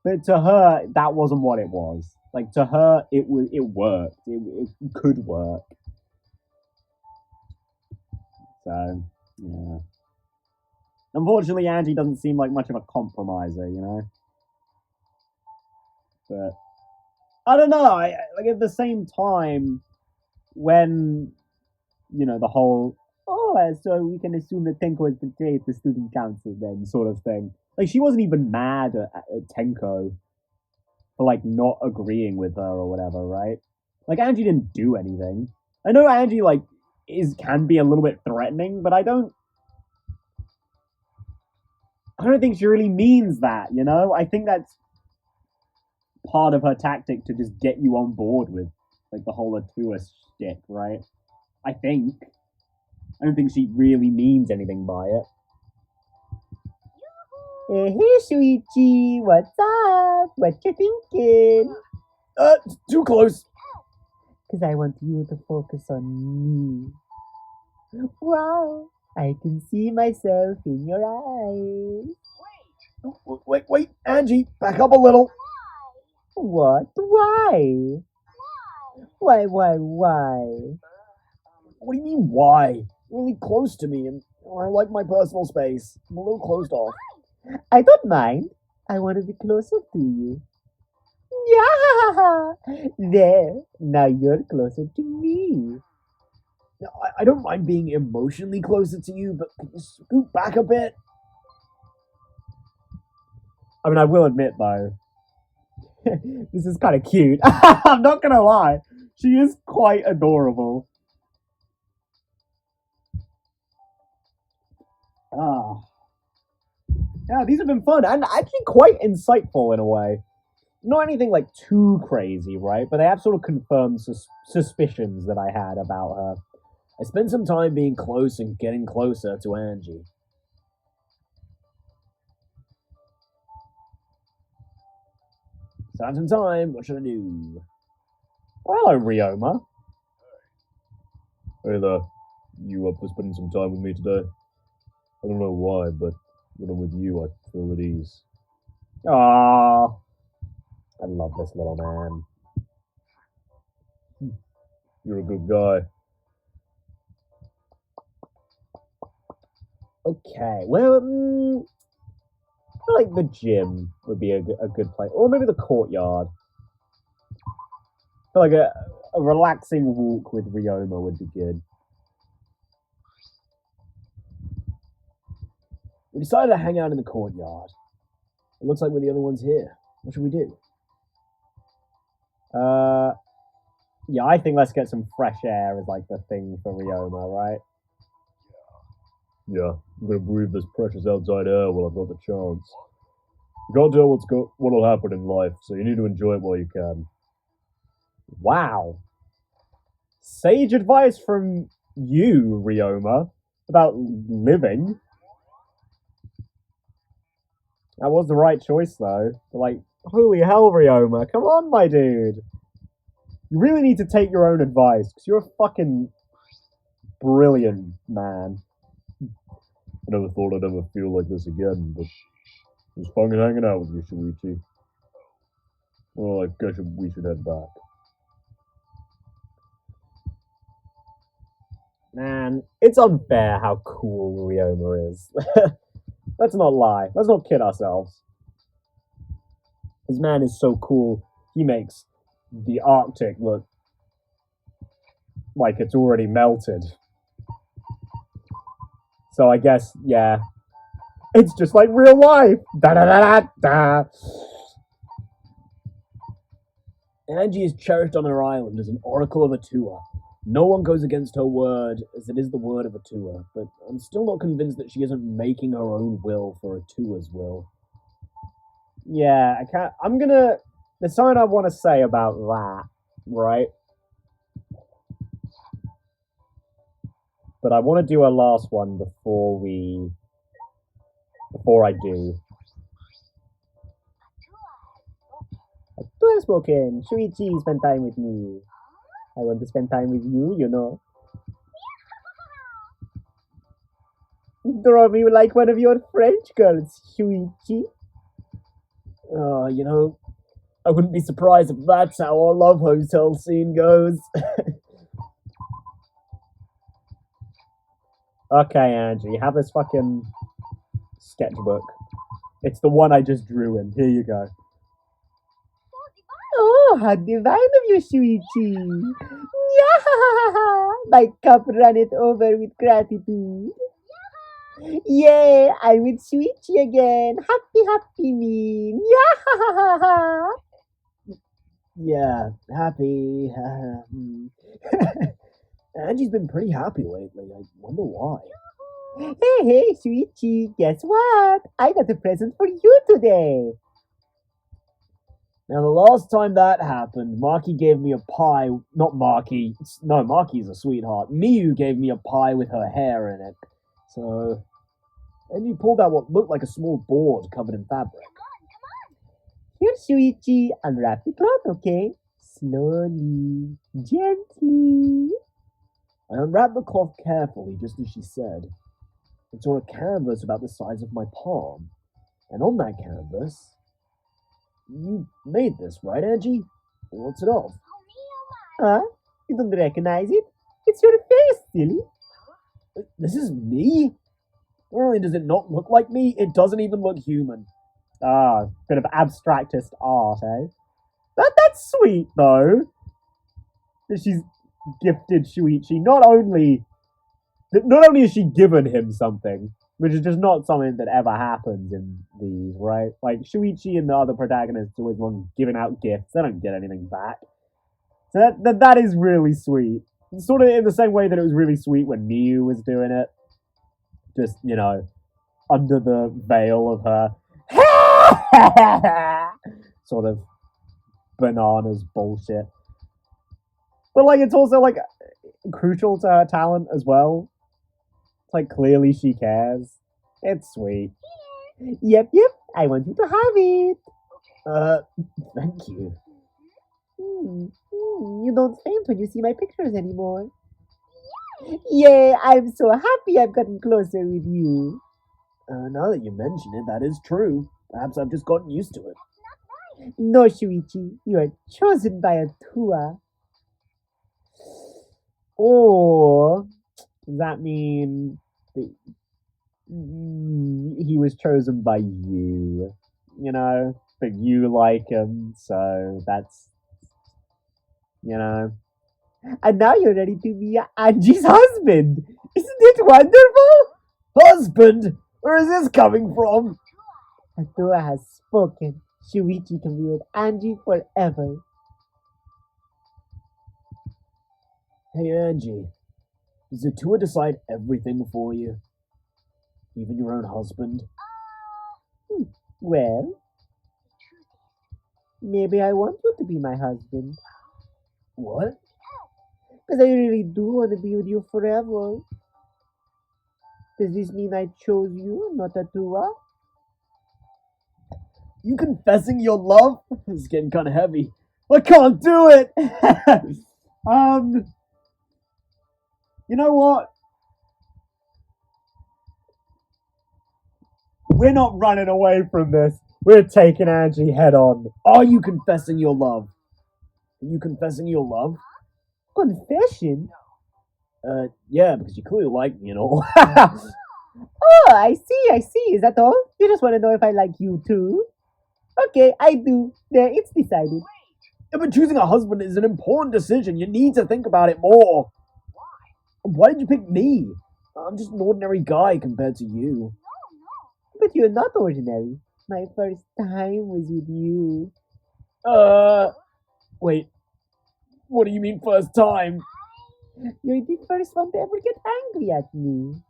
But to her, that wasn't what it was. Like, to her, it worked. It could work. So, yeah. Unfortunately, Angie doesn't seem like much of a compromiser, But I don't know. Like, at the same time, when the whole so we can assume that Tenko has betrayed the student council, then sort of thing. Like, she wasn't even mad at Tenko for, like, not agreeing with her or whatever, right? Like, Angie didn't do anything. I know Angie, like, can be a little bit threatening, but I don't think she really means that, I think that's part of her tactic to just get you on board with, like, the whole Atua shtick, right? I think. I don't think she really means anything by it. Hey, Shuichi, what's up? What you thinking? Too close. Because I want you to focus on me. Wow, I can see myself in your eyes. Wait, Angie, back up a little. What? Why? Why? What do you mean, why? You're really close to me, and I like my personal space. I'm a little closed off. I don't mind. I want to be closer to you. Yeah! There, now you're closer to me. Now, I don't mind being emotionally closer to you, but can you scoot back a bit? I mean, I will admit, though, this is kind of cute. I'm not gonna lie. She is quite adorable. Ah. Yeah, these have been fun and actually quite insightful in a way. Not anything like too crazy, right? But they have sort of confirmed suspicions that I had about her. I spent some time being close and getting closer to Angie. Time some time, what should I do? Well, hello, Ryoma. Hey there. You up for spending some time with me today? I don't know why, but when I'm with you, I feel at ease. Ah, I love this little man. You're a good guy. Okay, well, I feel like the gym would be a good place, or maybe the courtyard. I feel like a relaxing walk with Ryoma would be good. We decided to hang out in the courtyard. It looks like we're the only ones here. What should we do? Yeah, I think let's get some fresh air as like the thing for Ryoma, right? Yeah, I'm gonna breathe this precious outside air while I've got the chance. You can't tell what'll happen in life, so you need to enjoy it while you can. Wow. Sage advice from you, Ryoma, about living. That was the right choice, though. But, like, holy hell, Ryoma, come on, my dude. You really need to take your own advice, because you're a fucking brilliant man. I never thought I'd ever feel like this again, but it was fun hanging out with you, Shuichi. Well, I guess we should head back. Man, it's unfair how cool Ryoma is. Let's not lie. Let's not kid ourselves. This man is so cool, he makes the Arctic look like it's already melted. So I guess, yeah, it's just like real life. Da da da da da. Angie is cherished on her island as an oracle of Atua. No one goes against her word, as it is the word of Atua, but I'm still not convinced that she isn't making her own will for Atua's will. Yeah, I can't. I'm gonna. There's something I want to say about that, right? But I want to do a last one before I do. Too well spoken. Shuichi, spend time with me. I want to spend time with you, you know. Draw me like one of your French girls, Shuichi. You know, I wouldn't be surprised if that's how our love hotel scene goes. Okay, Angie, have this fucking sketchbook. It's the one I just drew in. Here you go. Oh, how divine of you, Shuichi. Yeah, my cup runneth over with gratitude. Yeah, I'm with Shuichi again. Happy, happy me. Yeah. Yeah, happy. Angie's been pretty happy lately. I wonder why. Hey, Shuichi, guess what? I got a present for you today. Now, the last time that happened, Maki gave me a pie. Not Maki. No, Maki's a sweetheart. Miyu gave me a pie with her hair in it. So, Angie pulled out what looked like a small board covered in fabric. Here, Shuichi, unwrap the cloth, okay? Slowly, gently. I unwrapped the cloth carefully, just as she said, and saw a canvas about the size of my palm. And on that canvas, you made this, right, Angie? What's it of? Huh? You don't recognize it? It's your face, silly. This is me? Not only does it not look like me, it doesn't even look human. Ah, bit of abstractist art, eh? That's sweet, though. That she's gifted Shuichi. Not only is she given him something, which is just not something that ever happens in these, right? Like, Shuichi and the other protagonists always want giving out gifts. They don't get anything back. So that is really sweet. Sort of in the same way that it was really sweet when Miyu was doing it. Just, you know, under the veil of her sort of bananas bullshit. But like, it's also like crucial to her talent as well. It's like clearly she cares. It's sweet. Yep, I want you to have it. Thank you. You don't faint when you see my pictures anymore. Yeah, I'm so happy I've gotten closer with you. Now that you mention it, that is true. Perhaps I've just gotten used to it. No, Shuichi, you are chosen by a Tua. Or does that mean that he was chosen by you? You know, but you like him, so that's, you know. And now you're ready to be Angie's husband. Isn't it wonderful? Husband? Where is this coming from? Atua has spoken. Shuichi can be with Angie forever. Hey, Angie. Does the tour decide everything for you? Even your own husband? Well, maybe I want you to be my husband. What? Because I really do want to be with you forever. Does this mean I chose you, not Atua? You confessing your love? This is getting kind of heavy. I can't do it! You know what? We're not running away from this. We're taking Angie head on. Are you confessing your love? Are you confessing your love? Confession? Yeah, because you clearly like me and all. Oh, I see. Is that all? You just want to know if I like you too? Okay, I do. There, it's decided. Yeah, but choosing a husband is an important decision. You need to think about it more. Why did you pick me? I'm just an ordinary guy compared to you. But you're not ordinary. My first time was with you. Wait. What do you mean first time? You're the first one to ever get angry at me.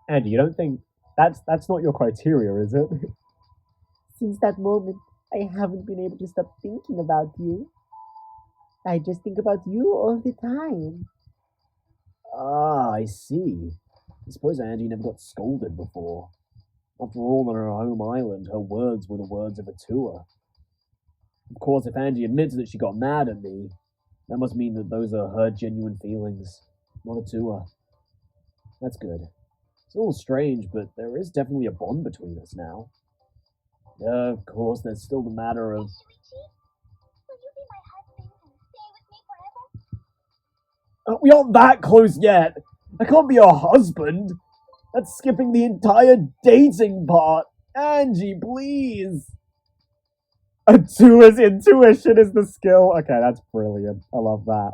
Andy, you don't think that's not your criteria, is it? Since that moment, I haven't been able to stop thinking about you. I just think about you all the time. Ah, I see. I suppose Angie never got scolded before. After all, on her home island, her words were the words of a tour. Of course, if Angie admits that she got mad at me, that must mean that those are her genuine feelings, not a tour. That's good. It's a little strange, but there is definitely a bond between us now. Of course, there's still the matter of... We aren't that close yet. I can't be your husband. That's skipping the entire dating part. Angie, please. Atua's intuition is the skill. Okay, that's brilliant. I love that.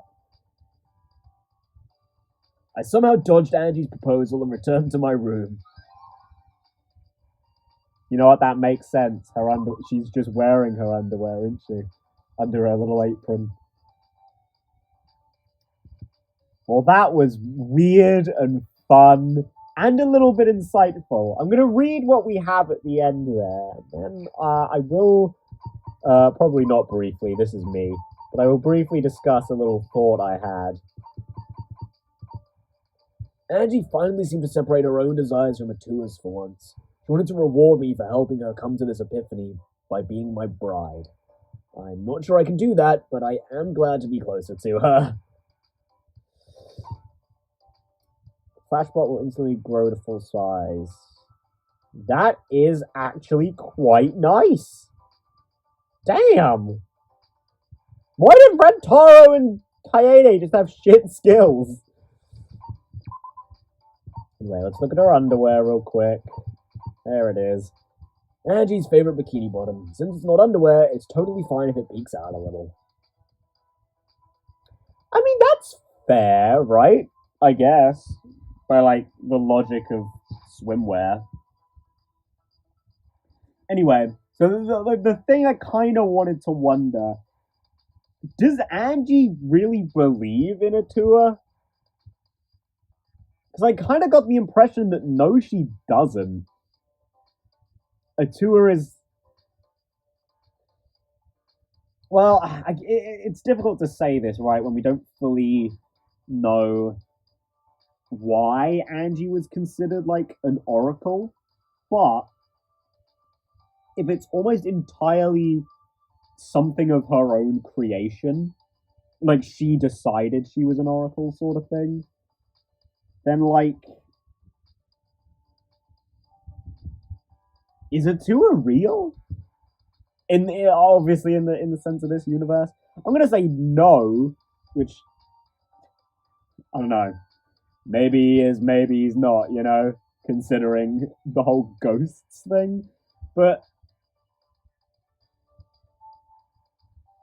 I somehow dodged Angie's proposal and returned to my room. You know what? That makes sense. She's just wearing her underwear, isn't she? Under her little apron. Well, that was weird and fun and a little bit insightful. I'm going to read what we have at the end there. Then I will, probably not briefly, this is me, but I will briefly discuss a little thought I had. Angie finally seemed to separate her own desires from Atua's for once. She wanted to reward me for helping her come to this epiphany by being my bride. I'm not sure I can do that, but I am glad to be closer to her. Flashbot will instantly grow to full size. That is actually quite nice. Damn! Why did Red Taro and Kaede just have shit skills? Anyway, let's look at her underwear real quick. There it is. Angie's favorite bikini bottom. Since it's not underwear, it's totally fine if it peeks out a little. I mean, that's fair, right? I guess. By, like, the logic of swimwear. Anyway, so the thing I kind of wanted to wonder, does Angie really believe in Atua? Because I kind of got the impression that no, she doesn't. Atua is... Well, it's difficult to say this, right, when we don't fully know why Angie was considered, like, an oracle. But if it's almost entirely something of her own creation, like she decided she was an oracle sort of thing, then, like, is Atua real? Obviously in the sense of this universe, I'm gonna say no, which I don't know. Maybe he is, maybe he's not. You know, considering the whole ghosts thing. But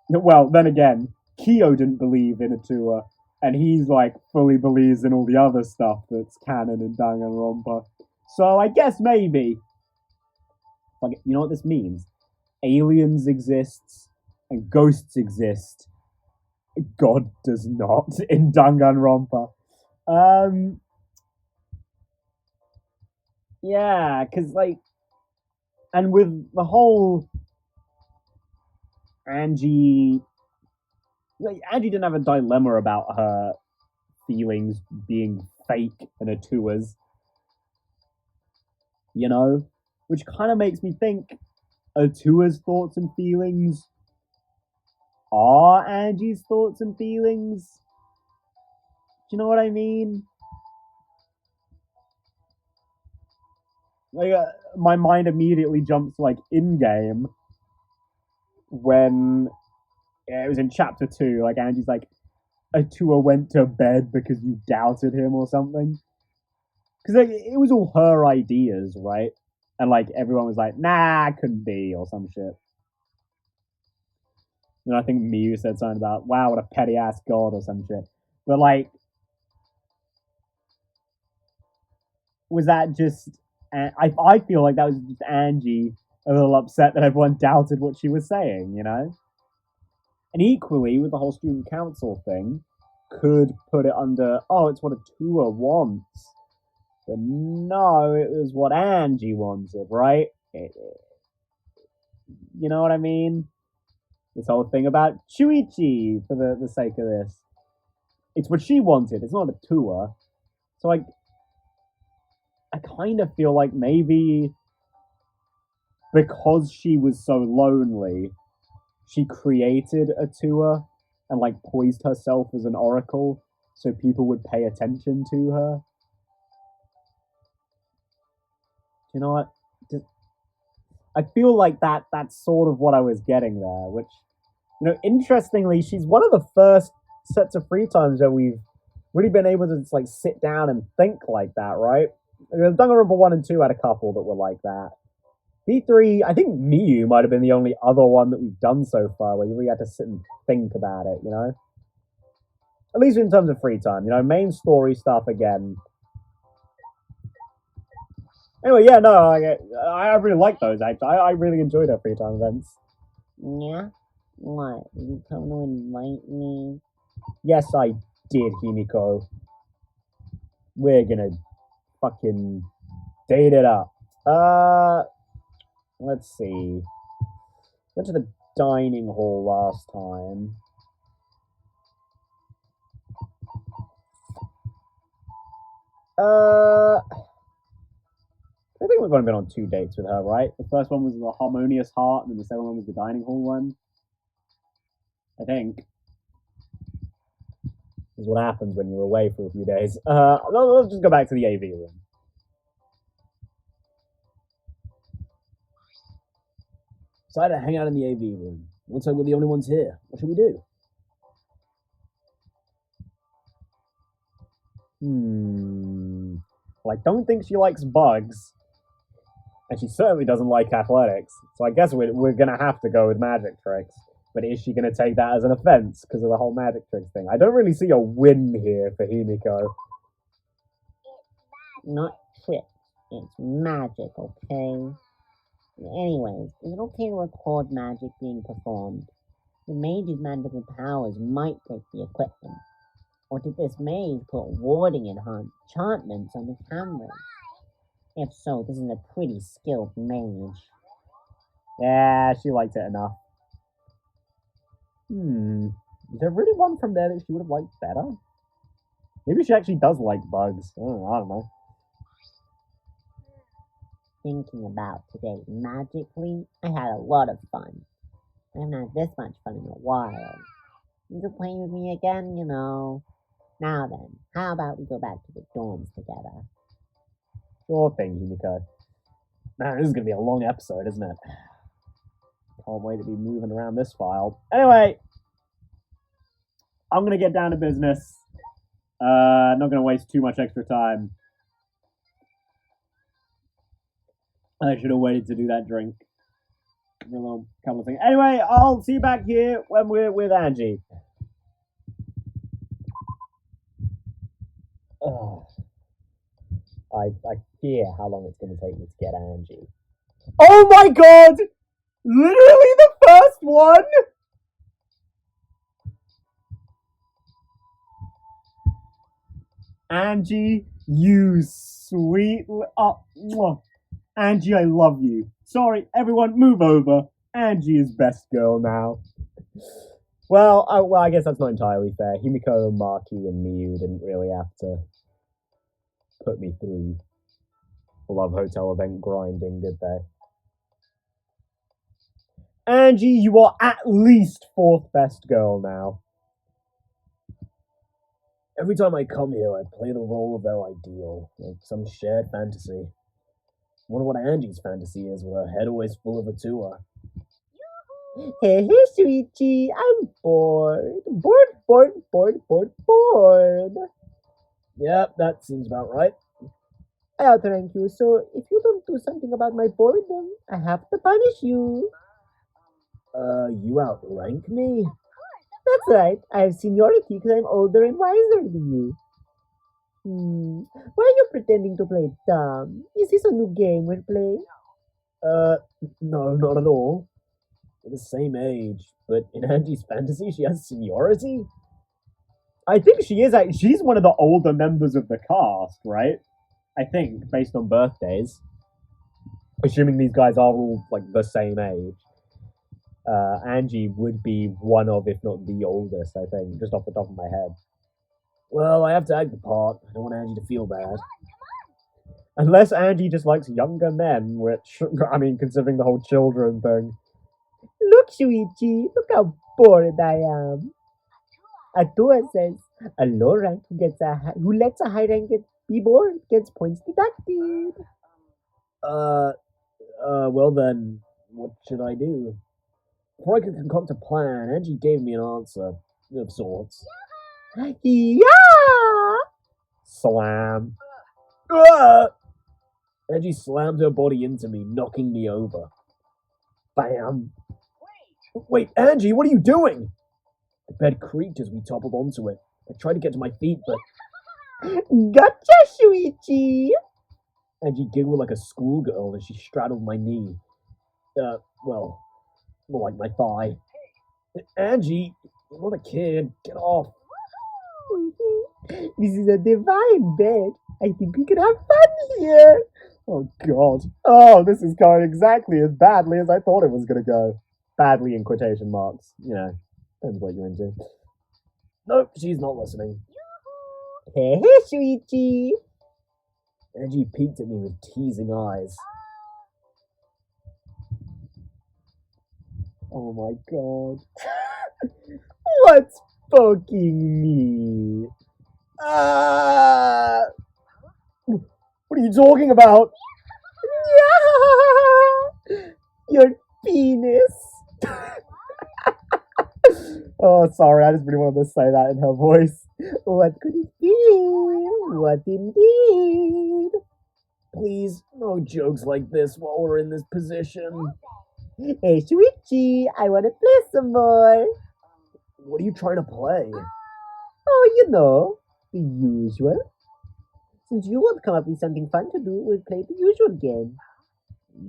well, then again, Kyo didn't believe in Atua, and he's like fully believes in all the other stuff that's canon in Danganronpa. So I guess maybe. Like, you know what this means? Aliens exists and ghosts exist. God does not in Danganronpa. Yeah, because like, and with the whole Angie, like, Angie didn't have a dilemma about her feelings being fake and Atua's, you know, which kind of makes me think Atua's thoughts and feelings are Angie's thoughts and feelings. Do you know what I mean? Like, my mind immediately jumps like in game when it was in chapter 2. Like Angie's like, Atua went to bed because you doubted him or something. Because like, it was all her ideas, right? And like everyone was like, nah, couldn't be, or some shit. And I think Miyu said something about, wow, what a petty ass god, or some shit. But like, was that just? I feel like that was just Angie a little upset that everyone doubted what she was saying, you know. And equally with the whole student council thing, could put it under, oh, it's what Atua wants. But no, it was what Angie wanted, right? You know what I mean? This whole thing about Chuichi, for the sake of this. It's what she wanted, it's not Atua. So I kind of feel like maybe because she was so lonely, she created Atua and like poised herself as an oracle so people would pay attention to her. You know what? I feel like that's sort of what I was getting there, which, you know, interestingly, she's one of the first sets of free times that we've really been able to just like sit down and think like that, right? Danganronpa 1 and 2 had a couple that were like that. B3, I think Miyu might have been the only other one that we've done so far where you really had to sit and think about it, you know? At least in terms of free time, you know, main story stuff again. Anyway, yeah, no, I really like those, actually. I really enjoyed our free time events. Yeah? What? You come to invite me? Yes, I did, Himiko. We're gonna fucking date it up. Let's see. Went to the dining hall last time. I think we've only been on 2 dates with her, right? The first one was the Harmonious Heart, and then the second one was the dining hall one. I think. This is what happens when you're away for a few days. Let's just go back to the AV room. Decided to hang out in the AV room. Looks like we're the only ones here. What should we do? Well, I don't think she likes bugs. And she certainly doesn't like athletics. So I guess we're gonna have to go with magic tricks. But is she gonna take that as an offense because of the whole magic tricks thing? I don't really see a win here for Himiko. Not tricks. It's magic, okay? Anyways, is it okay to record magic being performed? The mage's magical powers might break the equipment. Or did this mage put warding enchantments on the cameras? If so, this is a pretty skilled mage. Yeah, she liked it enough. Is there really one from there that she would have liked better? Maybe she actually does like bugs. I don't know. Thinking about today magically, I had a lot of fun. I haven't had this much fun in a while. You can play with me again, you know. Now then, how about we go back to the dorms together? Sure thing, Himiko. Man, this is going to be a long episode, isn't it? Can't wait to be moving around this file. Anyway, I'm going to get down to business. Not going to waste too much extra time. I should have waited to do that drink. A little couple of things. Anyway, I'll see you back here when we're with Angie. Oh, I fear how long it's going to take me to get Angie. Oh my god! Literally the first one? Angie, you sweet... Angie, I love you. Sorry, everyone, move over. Angie is best girl now. Well, I guess that's not entirely fair. Himiko, Maki, and Miyu didn't really have to put me through the Love Hotel event grinding, did they? Angie, you are at least fourth best girl now. Every time I come here, I play the role of their ideal, like some shared fantasy. Wonder what Angie's fantasy is with her head always full of a tour. Hey, sweetie, I'm bored. Bored. Yep, that seems about right. I outrank you, so if you don't do something about my boredom, I have to punish you. You outrank me? That's right, I have seniority because I'm older and wiser than you. Why are you pretending to play dumb? Is this a new game we're playing? No, not at all. We're the same age, but in Angie's fantasy, she has seniority? I think she is. She's one of the older members of the cast, right? I think, based on birthdays. Assuming these guys are all, like, the same age. Angie would be one of, if not the oldest, I think, just off the top of my head. Well, I have to act the part. I don't want Angie to feel bad. Unless Angie just likes younger men, which, I mean, considering the whole children thing. Look, Shuichi, look how bored I am. Atua says a low rank who lets a high rank be bored gets points deducted. Well then, what should I do? Before I could concoct a plan, Angie gave me an answer, of sorts. Yeah! Slam. Angie slammed her body into me, knocking me over. Bam! Wait, Angie, what are you doing? The bed creaked as we toppled onto it. I tried to get to my feet, but... Gotcha, Shuichi! Angie giggled like a schoolgirl as she straddled my knee. Well, more like my thigh. Angie, you're not a kid. Get off. This is a divine bed. I think we can have fun here. Oh, God. Oh, this is going exactly as badly as I thought it was going to go. Badly in quotation marks. You know, depends what you're into. Nope, she's not listening. Hey, sweetie. Angie peeked at me with teasing eyes. Oh my god. What's poking me? What are you talking about? Yeah! Your penis. Oh, sorry, I just really wanted to say that in her voice. What could it be? What indeed? Please, no jokes like this while we're in this position. Hey, Shuichi, I want to play some more. What are you trying to play? Oh, you know, the usual. Since you won't come up with something fun to do, we'll play the usual game.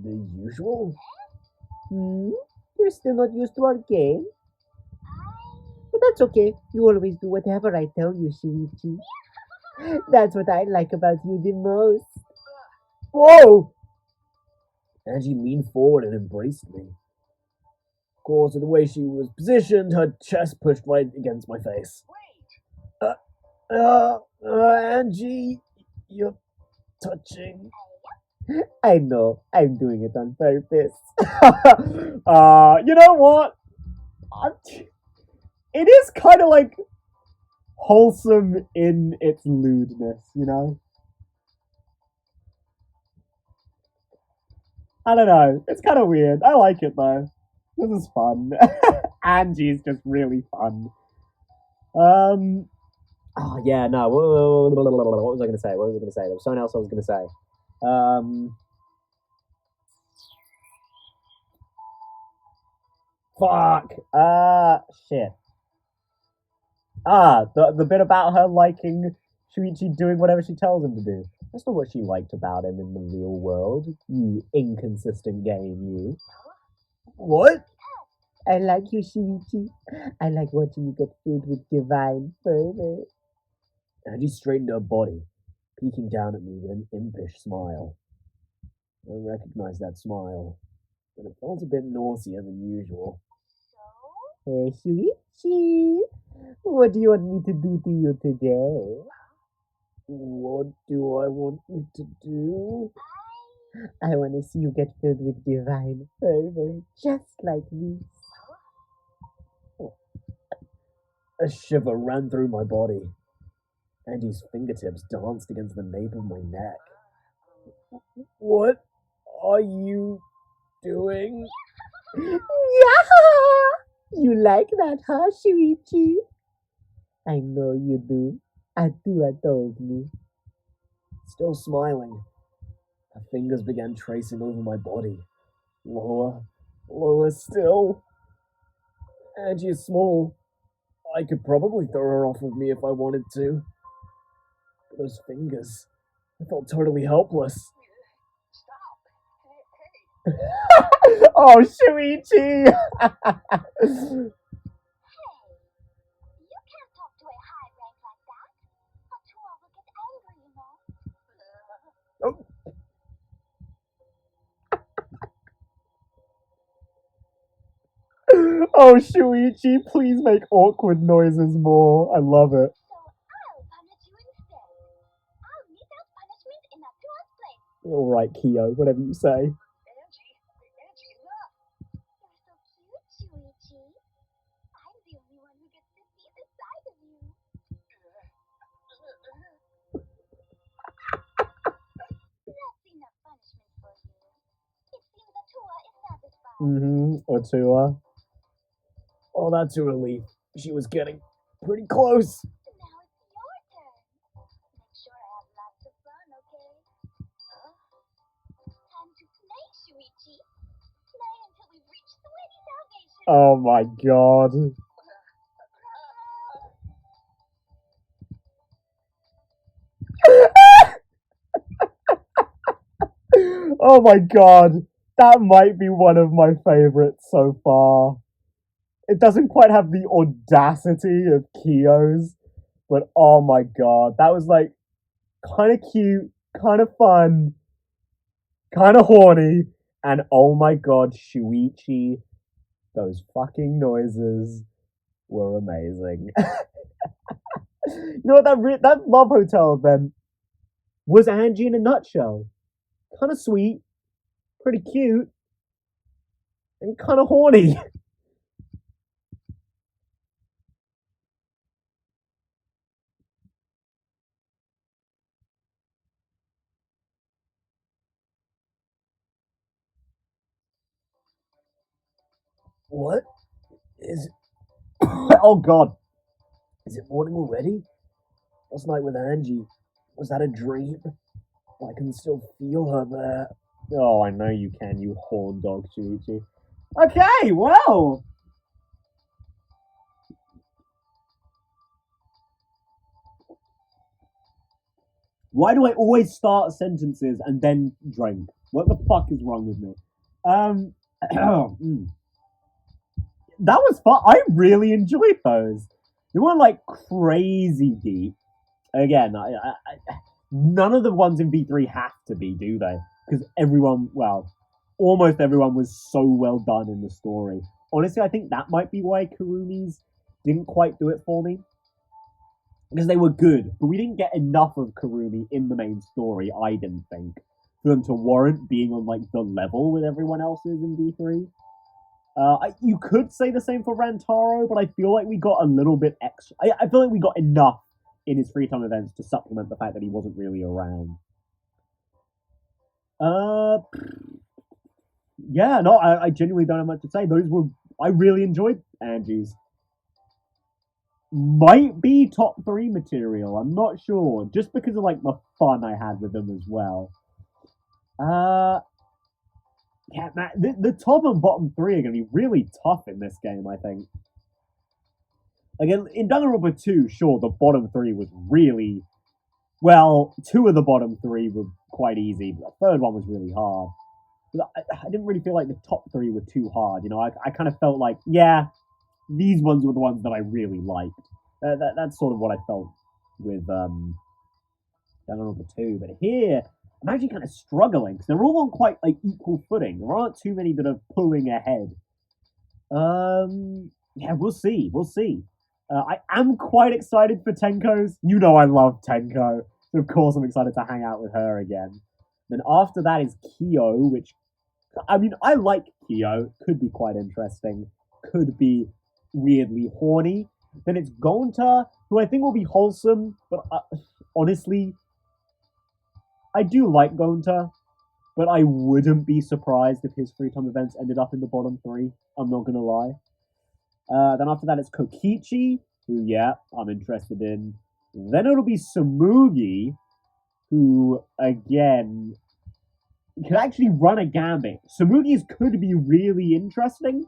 The usual? You're still not used to our game? But That's okay. You always do whatever I tell you, Shuichi. That's what I like about you the most. Whoa! Angie leaned forward and embraced me. Of course, with the way she was positioned, her chest pushed right against my face. Angie, you're touching. I know. I'm doing it on purpose. You know what? It is kind of like wholesome in its lewdness, you know? I don't know. It's kind of weird. I like it though. This is fun. Angie's just really fun. Oh yeah, no. What was I gonna say? What was I gonna say? There was something else I was gonna say. Fuck. Shit. The bit about her liking Shuichi doing whatever she tells him to do. That's not what she liked about him in the real world. You inconsistent game, you. What? I like you, Shuichi. I like watching you get filled with divine fervor. Angie straightened her body, peeking down at me with an impish smile. I recognized that smile, but it felt a bit naughtier than usual. Hey, Shuichi. What do you want me to do to you today? What do I want you to do? I want to see you get filled with divine fervor, just like me. A shiver ran through my body. Angie's fingertips danced against the nape of my neck. What are you doing? Yeah! You like that, huh, Shuichi? I know you do. Atua told me. Still smiling, her fingers began tracing over my body. Lower still. Angie is small. I could probably throw her off of me if I wanted to. But those fingers, I felt totally helpless. Oh, Shuichi! Oh, Shuichi, please make awkward noises more. I love it. All right, Kyo, whatever you say. Atua. Oh, that's a relief. She was getting pretty close. Oh my god. Oh my god. That might be one of my favorites so far. It doesn't quite have the audacity of Kyo's, but oh my god. That was like kind of cute, kind of fun, kind of horny, and oh my god, Shuichi, those fucking noises were amazing. You know what, that Love Hotel event was Angie in a nutshell. Kind of sweet, pretty cute, and kind of horny. What? Is Oh god. it morning already? Last night with Angie, was that a dream? I can still feel her there. Oh, I know you can, you horn dog, Shuichi. Okay, well. Why do I always start sentences and then drink? What the fuck is wrong with me? That was fun. I really enjoyed those. They weren't like crazy deep. Again, none of the ones in V3 have to be, do they? Because everyone, well, almost everyone was so well done in the story. Honestly, I think that might be why Kurumi's didn't quite do it for me. Because they were good, but we didn't get enough of Kurumi in the main story, I didn't think, for them to warrant being on like the level with everyone else's in V3. You could say the same for Rantaro, but I feel like we got a little bit extra. I feel like we got enough in his free time events to supplement the fact that he wasn't really around. Yeah, no, I genuinely don't have much to say. I really enjoyed Angie's. Might be top 3 material, I'm not sure, just because of like the fun I had with them as well. Yeah, man, the top and bottom 3 are going to be really tough in this game, I think. Again, in Danganronpa 2, sure, the bottom 3 was really... Well, 2 of the bottom 3 were quite easy, but the third one was really hard. But I didn't really feel like the top 3 were too hard, you know? I kind of felt like, yeah, these ones were the ones that I really liked. That's sort of what I felt with Danganronpa 2. But here, I'm actually kind of struggling, because they're all on quite like equal footing. There aren't too many that are pulling ahead. Yeah, we'll see. We'll see. I am quite excited for Tenko's. You know I love Tenko. So of course I'm excited to hang out with her again. Then after that is Kyo, which... I mean, I like Kyo. Could be quite interesting. Could be weirdly horny. Then it's Gonta, who I think will be wholesome, but honestly, I do like Gonta, but I wouldn't be surprised if his free time events ended up in the bottom 3. I'm not gonna lie. Then after that, it's Kokichi, who, yeah, I'm interested in. Then it'll be Samugi, who, again, could actually run a gambit. Samugi's could be really interesting,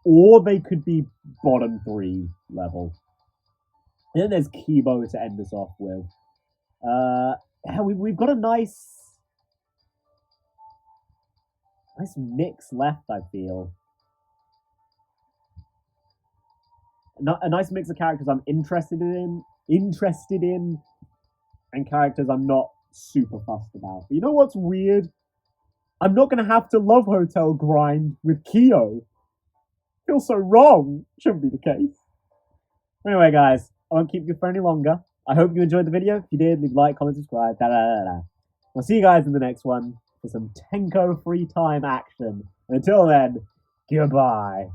or they could be bottom 3 level. And then there's Kibo to end us off with. We've got a nice mix left, I feel. A nice mix of characters I'm interested in, and characters I'm not super fussed about. But you know what's weird? I'm not going to have to love Hotel grind with Kyo. Feels so wrong. Shouldn't be the case. Anyway, guys, I won't keep you for any longer. I hope you enjoyed the video. If you did, leave a like, comment, subscribe, I'll see you guys in the next one for some Tenko free time action. And until then, goodbye.